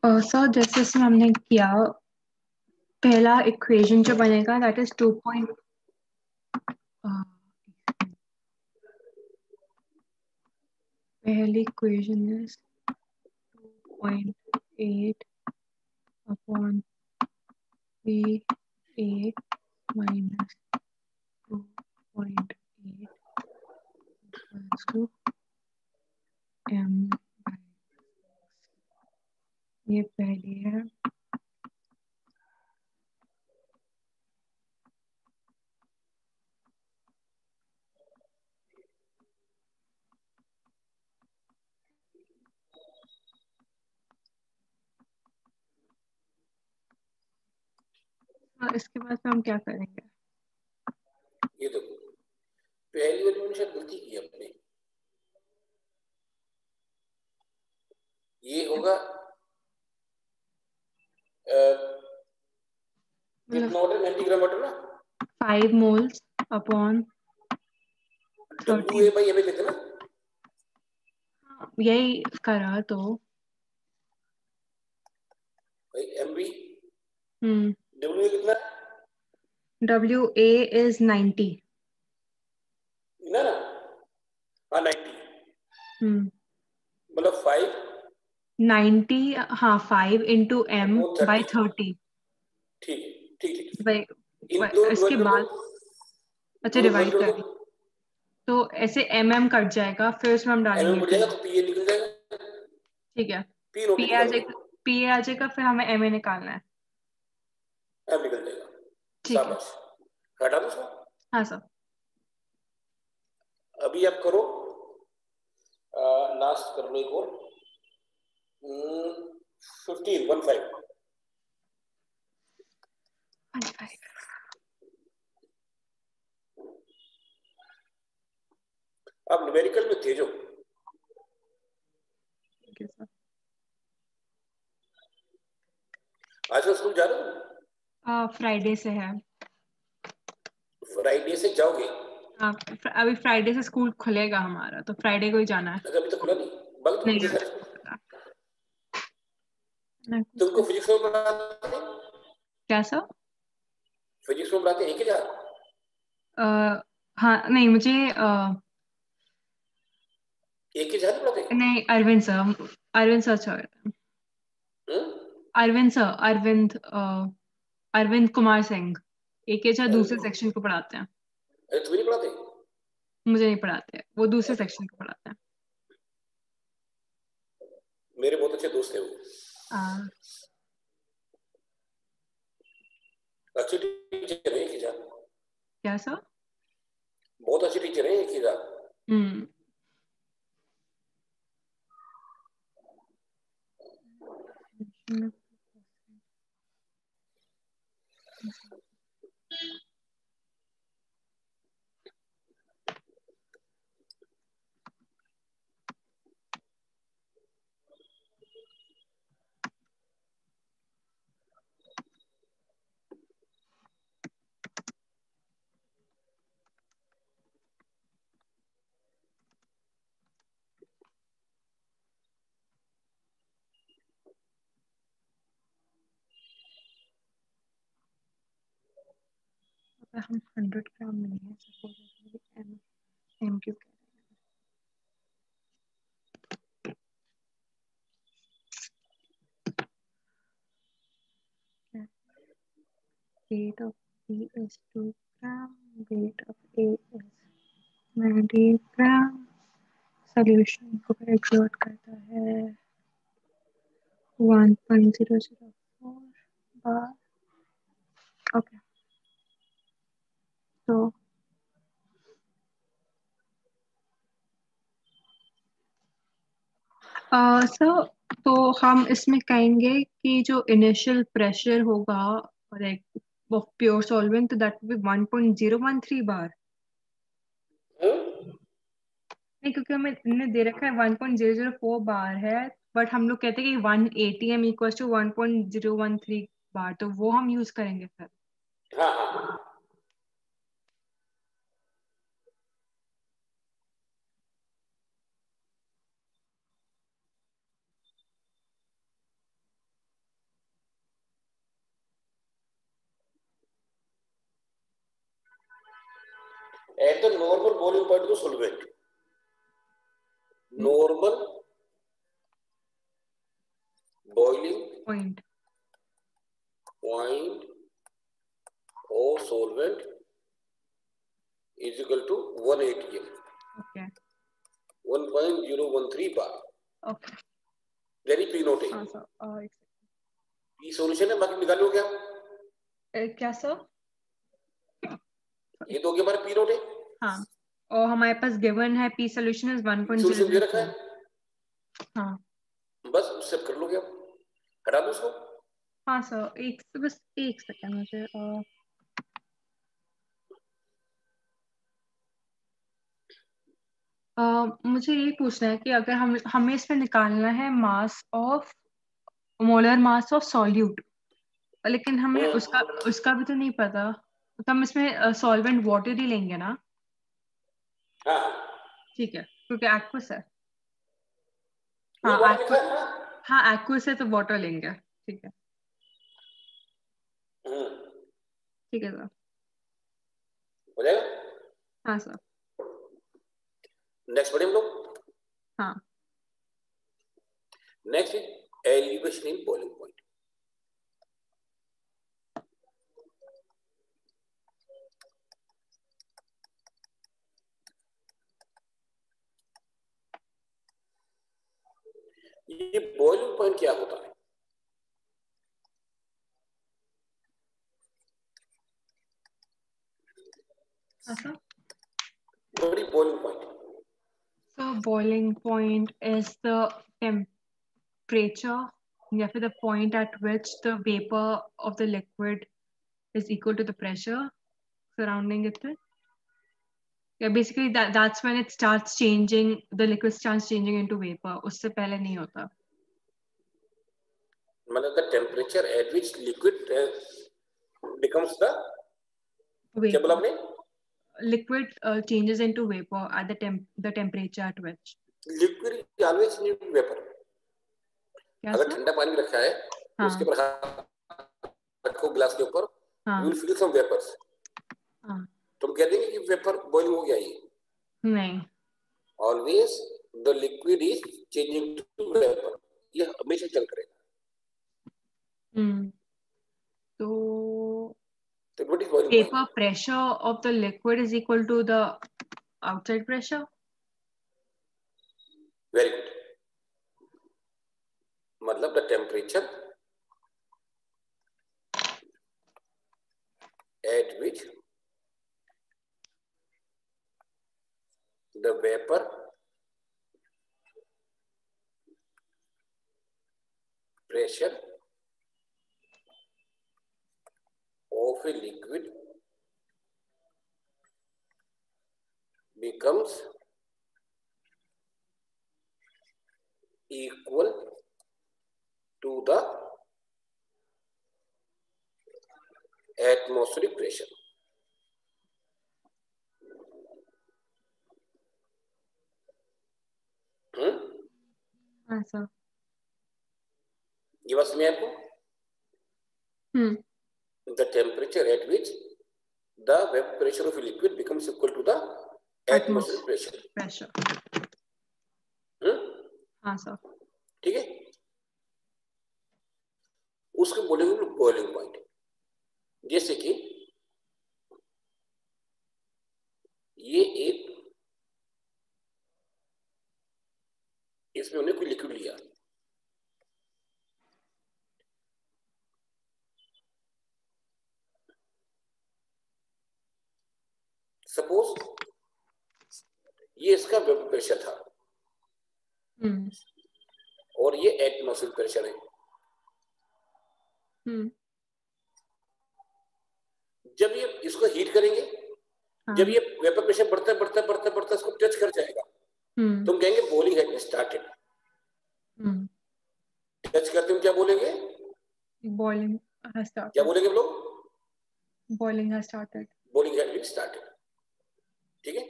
सर जैसे इसमें हमने किया, पहला इक्वेशन जो बनेगा दैट इज 2. पहली equation is 2.8 upon V8 minus 2.8 equals to m by 6. ये पहली है। इसके बाद हम क्या करेंगे? ये देखो, पहली वाली में शायद गलती की अपने, ये होगा कितना ऑर्डर 90 ग्राम वाटर ना, 5 moles upon WA by MA लेते ना, यही करा तो भाई MB WA कितना, WA is 90 ना ना, हाँ 90, मतलब 5 90, हाँ 5 into m by 30। ठीक है, ठीक भाई इन दो इसके डिवाइड कर बाद दो, अच्छा दोनों डिवाइड डिवाइड कर कर दो, दी तो ऐसे कट जाएगा, फिर उसमें हम डालेंगे कट P। जाएगा तो PA निकल जाएगा, ठीक है, P नोट P आ निकल जाएगा, P आ जाएगा, फिर हमें MA निकालना है। M निकल जाएगा, ठीक है, शाबाश, हटा दो उसको। हाँ सर। अभी आप करो, लास्ट कर लो एक और, 15 आप न्यूमेरिकल में तेज हो। आज का स्कूल जा रहे हो? फ्राइडे से है। फ्राइडे से जाओगे? हाँ, अभी फ्राइडे से स्कूल खुलेगा हमारा, तो फ्राइडे को ही जाना है। अभी तो खुला नहीं, बंद तो नहीं, सर। तुमको फिजिक्स में पढ़ाते हैं? क्या सर? फिजिक्स में पढ़ाते हैं एक हजार? हाँ नहीं, मुझे एक ही हजार पढ़ाते हैं? नहीं, अरविंद सर सर अरविंद कुमार सिंह एक दूसरे सेक्शन को पढ़ाते हैं। अरे तुम्हें नहीं पढ़ाते? मुझे नहीं पढ़ाते, वो दूसरे सेक्शन को पढ़ाते हैं। मेरे बहुत अच्छे दोस्त हैं वो। अच्छी टीचर है एक ही हजार। क्या सर? बहुत अच्छी टीचर है एक ही हजार। हम 100 ग्राम नहीं है, suppose M Q weight of B is 2 gram, weight of A is 90 gram. Solution को एक्सर्ट करता है 1.004 बार. ओके, तो सर, तो हम इसमें कहेंगे कि जो इनिशियल प्रेशर होगा like of pure solvent, that will be 1.013 बार. नहीं, क्योंकि हमें दे रखा है 1.004 बार है, बट हम लोग कहते हैं कि 1 ATM इक्वल टू 1.013 बार, तो वो हम यूज करेंगे फिर. हाँ. At the normal boiling point of the solvent, normal boiling point of solvent is equal to 1 ATM. Okay. 1.013 bar. Okay. Very P note है. हाँ सर. P solution है, बाकी निकालो क्या? क्या सर? ये तो हमारा P note है. हाँ, और हमारे पास गिवन है P solution is 1.0. Solution दे रखा है. हाँ. बस उससे कर लोगे आप. हटा दो उसको. हाँ सर, बस एक सेकंड मुझे. मुझे ये पूछना है कि अगर हमें इसमें निकालना है mass of molar mass of solute, लेकिन हमें उसका भी तो नहीं पता, तो हम इसमें सॉल्वेंट वाटर ही लेंगे ना? हाँ. ठीक है, क्योंकि एक्वस है. हाँ, हाँ एक्वस है तो वाटर लेंगे. ठीक है. ठीक है सर. हो जाएगा. हाँ सर. नेक्स्ट पढ़े हम लोग. हाँ. Next elevation in boiling point. ये बॉइलिंग पॉइंट क्या होता है? What is boiling point? So boiling point is the temperature, या फिर the point at which the vapor of the liquid is equal to the pressure surrounding it. Yeah, basically that's when it starts changing, the liquid starts changing into vapor. उससे पहले नहीं होता. मतलब the temperature at which liquid becomes the vapor. क्या बोला आपने? Liquid changes into vapor at the temperature at which. Liquid is always in vapor. अगर ठंडा पानी भी रखा है तो उसके ऊपर रखो ग्लास के ऊपर, you will feel some vapors. तुम कह देंगे कि वेपर बॉइलिंग हो गया ये? नहीं. Always the liquid is changing to vapor. ये हमेशा चल करेगा. तो what is boiling vapor point? Pressure of the liquid is equal to the outside pressure. Very good. मतलब the temperature at which the vapor pressure of a liquid becomes equal to the atmospheric pressure. हाँ sir. ये बात समझ आपको? The temperature at which the vapor pressure of a liquid becomes equal to the atmospheric pressure. हाँ sir. ठीक है, उसको बोलेंगे बॉइलिंग पॉइंट. जैसे कि ये एक, इसमें हमने कोई लिक्विड लिया, सपोज ये इसका वेपर प्रेशर था और ये एटमॉस्फेरिक प्रेशर है. जब ये इसको हीट करेंगे, जब ये वेपर प्रेशर बढ़ता बढ़ता बढ़ता बढ़ता इसको टच कर जाएगा, तो हम कहेंगे boiling has been started. Touch करते हम क्या बोलेंगे? Boiling has started. क्या बोलेंगे हम लोग? Boiling has started. Boiling has been started. ठीक है,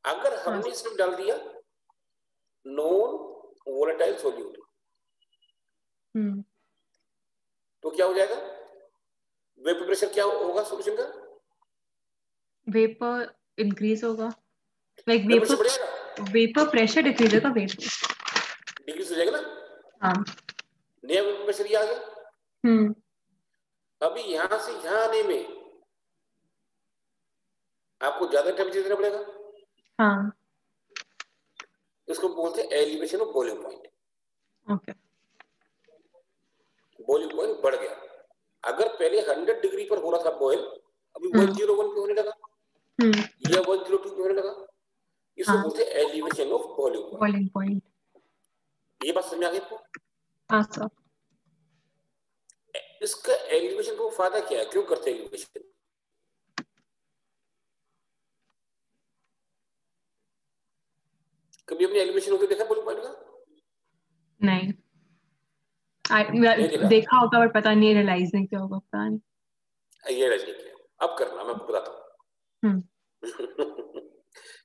अगर हमने इसमें डाल दिया नॉन वोलेटाइल सॉल्यूट, तो क्या हो जाएगा? वेपर प्रेशर क्या होगा सॉल्यूशन का? वेपर इंक्रीज होगा. लाइक वेपर प्रेशर डिक्रीज होगा, वेपर डिक्रीज हो जाएगा ना. हाँ, नया वेपर प्रेशर ये आ गया. अभी यहां से यहां आने में आपको ज्यादा टेम्परेचर देना पड़ेगा. हाँ, इसको बोलते हैं elevation of boiling point. Okay. Boiling point बढ़ गया. अगर पहले 100 डिग्री पर हो रहा था बॉइल, अभी 101 पे होने लगा या 102 पे होने लगा. इसको बोलते हैं एलिवेशन ऑफ बॉइलिंग पॉइंट. ये बात समझ आ गई आपको? हाँ सर. इसका एलिवेशन को फायदा क्या है, क्यों करते हैं एलिवेशन? कभी हमने एलिवेशन होते देखा बॉइलिंग पॉइंट का? नहीं. देखा होगा पर पता नहीं, रियलाइज नहीं किया होगा, पता नहीं. ये रियलाइज नहीं किया. अब करना, मैं आपको बताता हूँ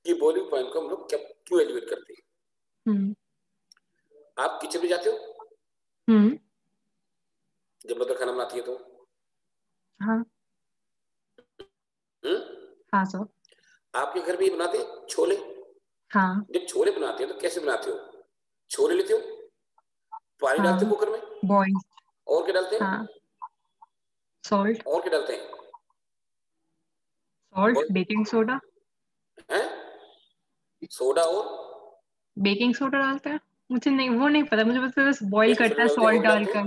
कि बॉइलिंग पॉइंट को हम लोग क्यों एलिवेट करते हैं. आप किचन में जाते हो जब मदर खाना बनाती है तो? हाँ. हाँ सर. आपके घर में ये बनाते हैं छोले? हाँ. जब छोले बनाते हो तो कैसे बनाते हो? छोले लेते हो, पानी डालते हो कुकर में, बॉइल, और क्या डालते हैं? सॉल्ट. और क्या डालते हैं? Salt, baking soda. हैं? सोडा और बेकिंग सोडा डालते हैं. मुझे नहीं, वो नहीं पता मुझे, बस बॉईल करता है सॉल्ट डालकर.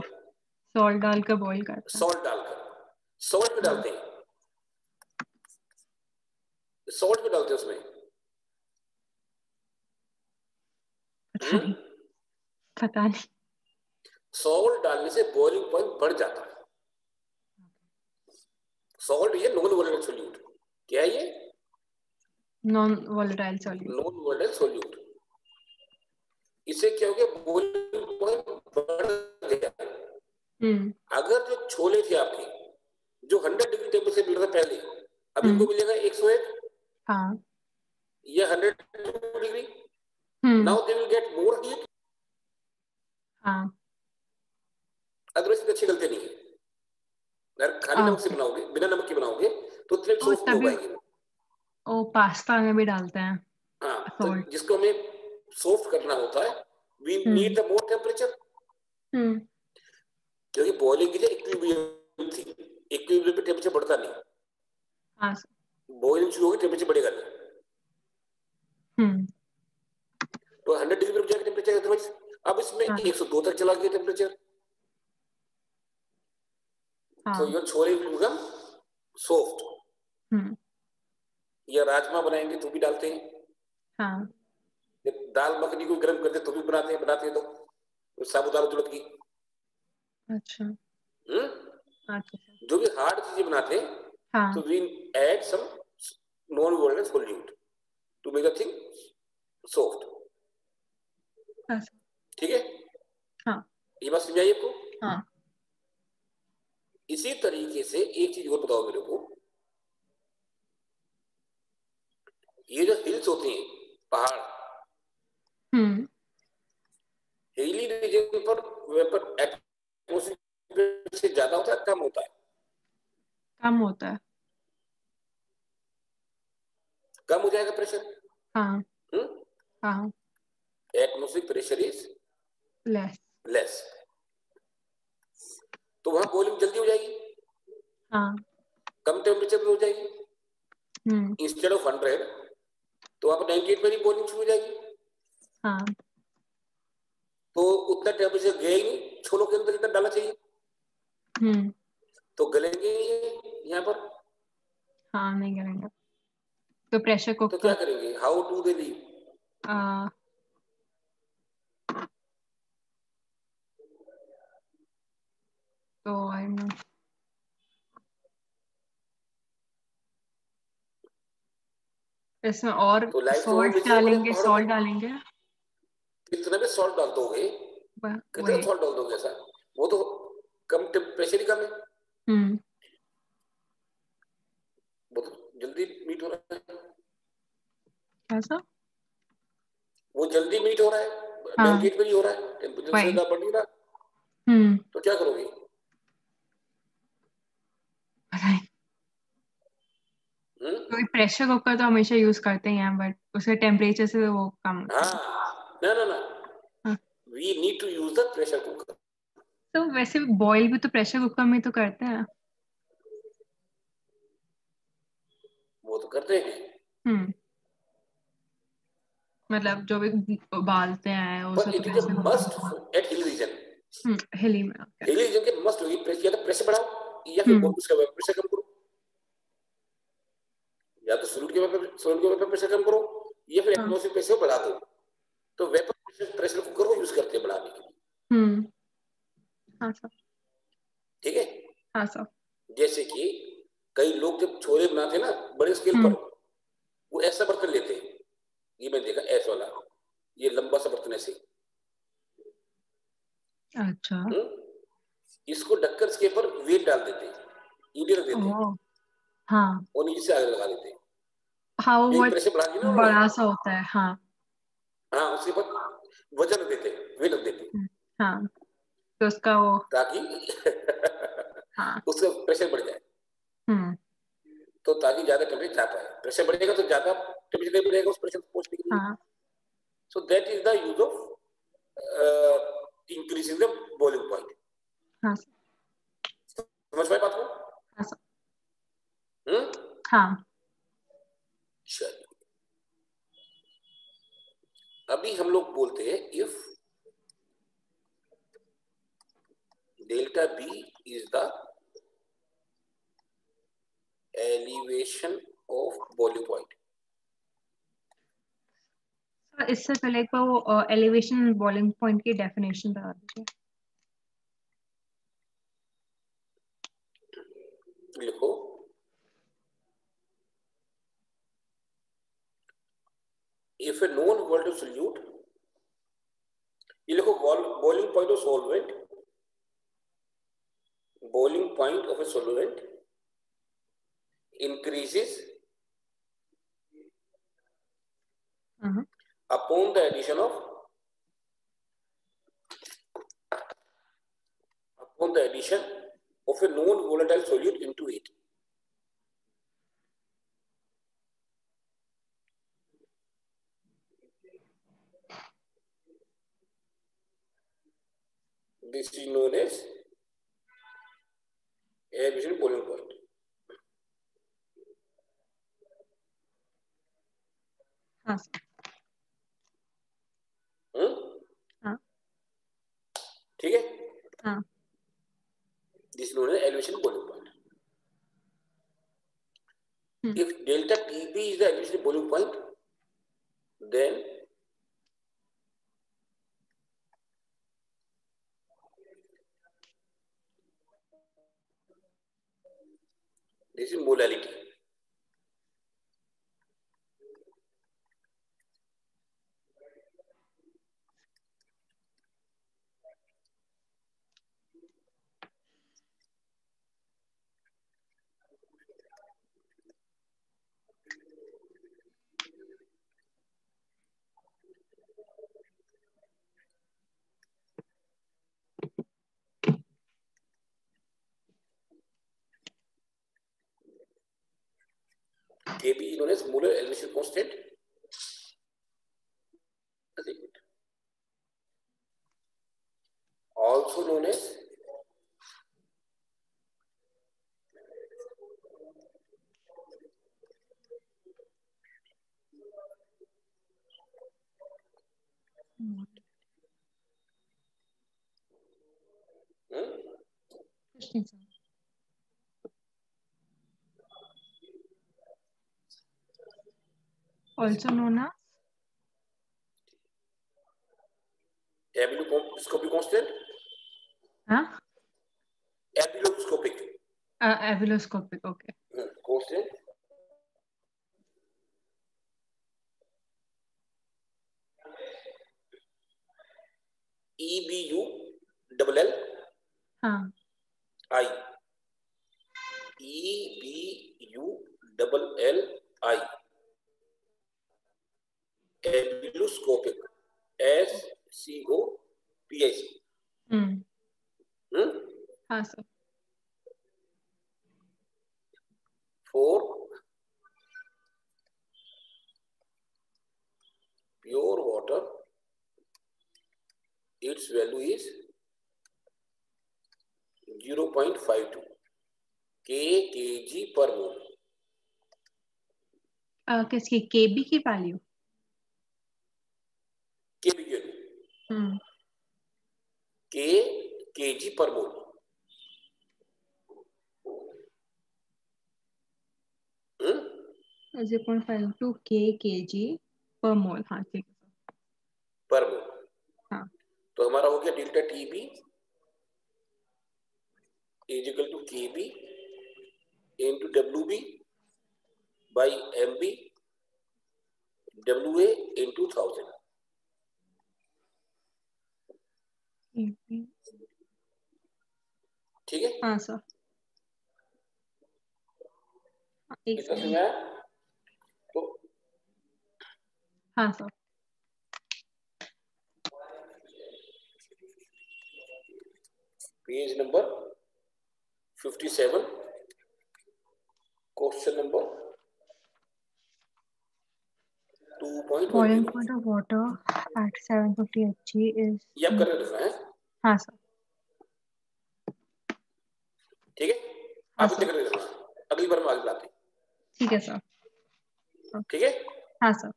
सॉल्ट डालकर बॉईल करता है. सॉल्ट डालकर. सॉल्ट भी डालते हैं? सॉल्ट भी डालते हैं उसमें? पता नहीं. सॉल्ट डालने से बॉइलिंग पॉइंट बढ़ जाता है. सॉल्ट ये नॉन वोलेटाइल सॉल्यूट. क्या है ये? Non volatile solute. Non volatile solute. इससे क्या हो गया? बॉइलिंग पॉइंट बढ़ गया. अगर जो छोले थे आपके जो 100 डिग्री टेम्परेचर मिल रहा था पहले, अब इनको मिलेगा 101. हाँ. या 102 degree. Now they will get more heat. हाँ. अदरवाइज अच्छी गलती नहीं है. अगर खाली नमक से बनाओगे, बिना नमक के बनाओगे तो इतने सॉफ्ट नहीं हो पाएगी. ओ, पास्ता में भी डालते हैं. हाँ, तो जिसको हमें सॉफ्ट करना होता है, we need the more temperature. क्योंकि बॉइलिंग की जो इक्विलिब्रियम थी, इक्विलिब्रियम पे टेम्परेचर बढ़ता नहीं. हाँ. बॉइलिंग शुरू होगी, टेम्परेचर बढ़ेगा नहीं. तो 100 डिग्री पर जाएगा टेम्परेचर. अदरवाइज अब इसमें 102 तक चला गया टेम्परेचर. तो your chole will become soft. या राजमा बनाएंगे तो भी डालते हैं. हाँ. दाल मखनी को गर्म करते तो भी बनाते हैं तो साबुदाना उड़द की. अच्छा. जो भी हार्ड चीजें बनाते हैं तो we add some non volatile solute to make the thing soft. ठीक है? हाँ. ये बात समझ आई आपको? हाँ. इसी तरीके से एक चीज और बताओ मेरे को. ये जो हिल्स होते हैं, पहाड़, हिली रीजन पर वेपर एटमॉस्फेयर से ज्यादा होता है, कम होता है? कम होता है. कम हो जाएगा प्रेशर। हाँ हाँ। Atmospheric pressure is less. Less, तो वहां बॉइलिंग जल्दी हो जाएगी। हाँ। कम टेम्परेचर पे हो जाएगी। इंस्टेड ऑफ 100 तो आप 98 पर ही बॉइलिंग शुरू हो जाएगी। हाँ। तो उतना टेम्परेचर गया ही नहीं छोलों के अंदर जितना डालना चाहिए। तो गलेंगे यहाँ पर। हाँ नहीं गलेंगे। तो प्रेशर कुक तो क्या करेंगे, हाउ डू दे लीव? तो आई नो इसमें और तो लाइफ तो सॉल्ट नीचे ऊपर डालेंगे, पहाड़ों सॉल्ट पर। डालेंगे। कितना भी सॉल्ट डाल दोगे, कितना वही। सॉल्ट डाल दोगे ऐसा, वो तो कम प्रेशर ही कम है। वो तो जल्दी मीट हो रहा है। ऐसा वो जल्दी मीट हो रहा है, हाँ 98 पर ही हो रहा है, टेम्परेचर से ज्यादा बढ़ नहीं रहा। तो क्या करोगे? तो प्रेशर कुकर तो हमेशा यूज करते हैं, बट उसके टेम्परेचर से वो कम होता है। हाँ, ना we need to use the pressure cooker. तो वैसे बॉईल भी तो प्रेशर कुकर में तो करते हैं। वो तो करते हैं, मतलब जो भी उबालते हैं उसे पर तो it is a pressure must at hill region. Hilly में। हिल रीजन के मस्ट होगी, या तो प्रेशर बढ़ाओ या फिर हम्म उसका प्रेशर कम करो, या तो सोलूट के प्रेशर कम करो या फिर हाँ। एटमॉस्फेरिक प्रेशर बढ़ा दो। तो वेपर प्रेशर कुकर को यूज करते हैं बढ़ाने के लिए। हाँ सर। ठीक है। हाँ सर। जैसे कि कई लोग जब छोले बनाते हैं ना बड़े स्केल पर, वो ऐसा बर्तन लेते हैं, ये मैं देखा ऐसा वाला, ये लंबा सा बर्तन ऐसे। अच्छा। इसको ढक्कन के ऊपर वेट डाल देते हैं, ईंटें रख देते हैं, हाँ और नीचे से आग लगा देते हैं। हाँ वो एक बहुत प्रेशर बढ़ा दिया ना उन्होंने, बड़ा सा होता है। हाँ हाँ उसके ऊपर वजन रख देते हैं, वेट रख देते हैं, हाँ। तो उसका वो ताकि हाँ। उसका प्रेशर बढ़ जाए। तो ताकि ज्यादा टेम्परेचर जा पाए, प्रेशर बढ़ेगा तो ज्यादा टेम्परेचर नहीं बढ़ेगा उस प्रेशर को पहुंचने के लिए। हाँ so that is the use of increasing the boiling point. हाँ समझ पाए बात को? हाँ सर। हाँ। चलिए अभी हम लोग बोलते हैं if delta B is the elevation of boiling point. इससे पहले एक बार वो एलिवेशन बॉइलिंग पॉइंट की डेफिनेशन बता दीजिए। लिखो, if a non volatile solute, ये लिखो boiling point of solvent, boiling point of a solvent increases upon the addition of a non-volatile solute into it. This is known as addition boiling point. हाँ हाँ ठीक है। हाँ। This is known as elevation boiling point. If delta TB is the elevation boiling point, then this is molality. Kb is known as molar elevation constant. Also known as also known as abeloscopic constant. huh? Abeloscopic. Abeloscopic, okay. Constant. EBU double L I. EBU double L I. Abeloscopic. SCOPIC. हाँ sir. For pure water, its value is 0.52 kg per mole. किसकी Kb की value? Kb की value kg per mole. 0.52 kg per mole. हाँ ठीक है. पर मोल. हाँ. तो हमारा हो गया delta Tb is equal to Kb into Wb by Mb Wa into 1000. ठीक है. हाँ सर. एक सेकंड में तो हाँ sir. Page number 57 question number 2.10. Boiling point of water at 750 Hg is. ये आप कर रहे हैं. हाँ सर. ठीक है. आप इतने कर रहे हैं. अगली बार हम आगे बढ़ाते हैं. ठीक है सर. ठीक है. हाँ सर.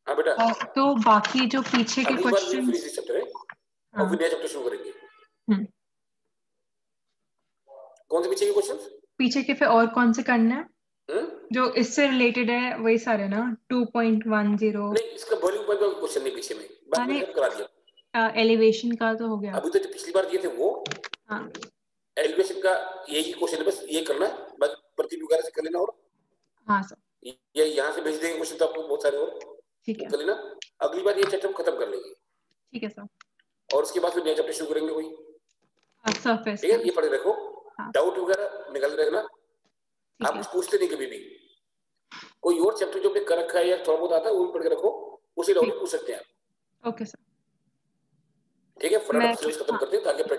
हाँ बेटा. तो बाकी जो पीछे के क्वेश्चन फिनिश दिस चैप्टर है और फिर नया चैप्टर शुरू करेंगे. कौन से पीछे के क्वेश्चंस? पीछे के फिर और कौन से करना है? जो इससे रिलेटेड है वही सारे ना. 2.10. नहीं, इसका बॉइलिंग पॉइंट का क्वेश्चन नहीं पीछे में. बाद में सब करा दिया. एलिवेशन का तो हो गया. अभी तो जो पिछली बार दिए थे वो. हाँ. एलिवेशन का यही क्वेश्चन है, बस ये करना है. बस प्रतिबिंब वगैरह से कर लेना. और हाँ सर. ये यहाँ से भेज देंगे क्वेश्चन तो आपको बहुत सारे. और ठीक है. कर लेना. अगली बार ये चैप्टर खत्म कर लेंगे. ठीक है सर. और उसके बाद फिर नया चैप्टर शुरू करेंगे वही. सरफेस. ठीक है. ये पढ़े रखो. डाउट वगैरह निकाल रखना. आप कुछ पूछते नहीं कभी भी. कोई और चैप्टर जो आपने कर रखा है या थोड़ा बहुत आता है वो भी पढ़ के रखो. उसी डाउट पूछ सकते हैं आप. Okay sir. ठीक है. फटाफट सिलेबस खत्म करते हैं ताकि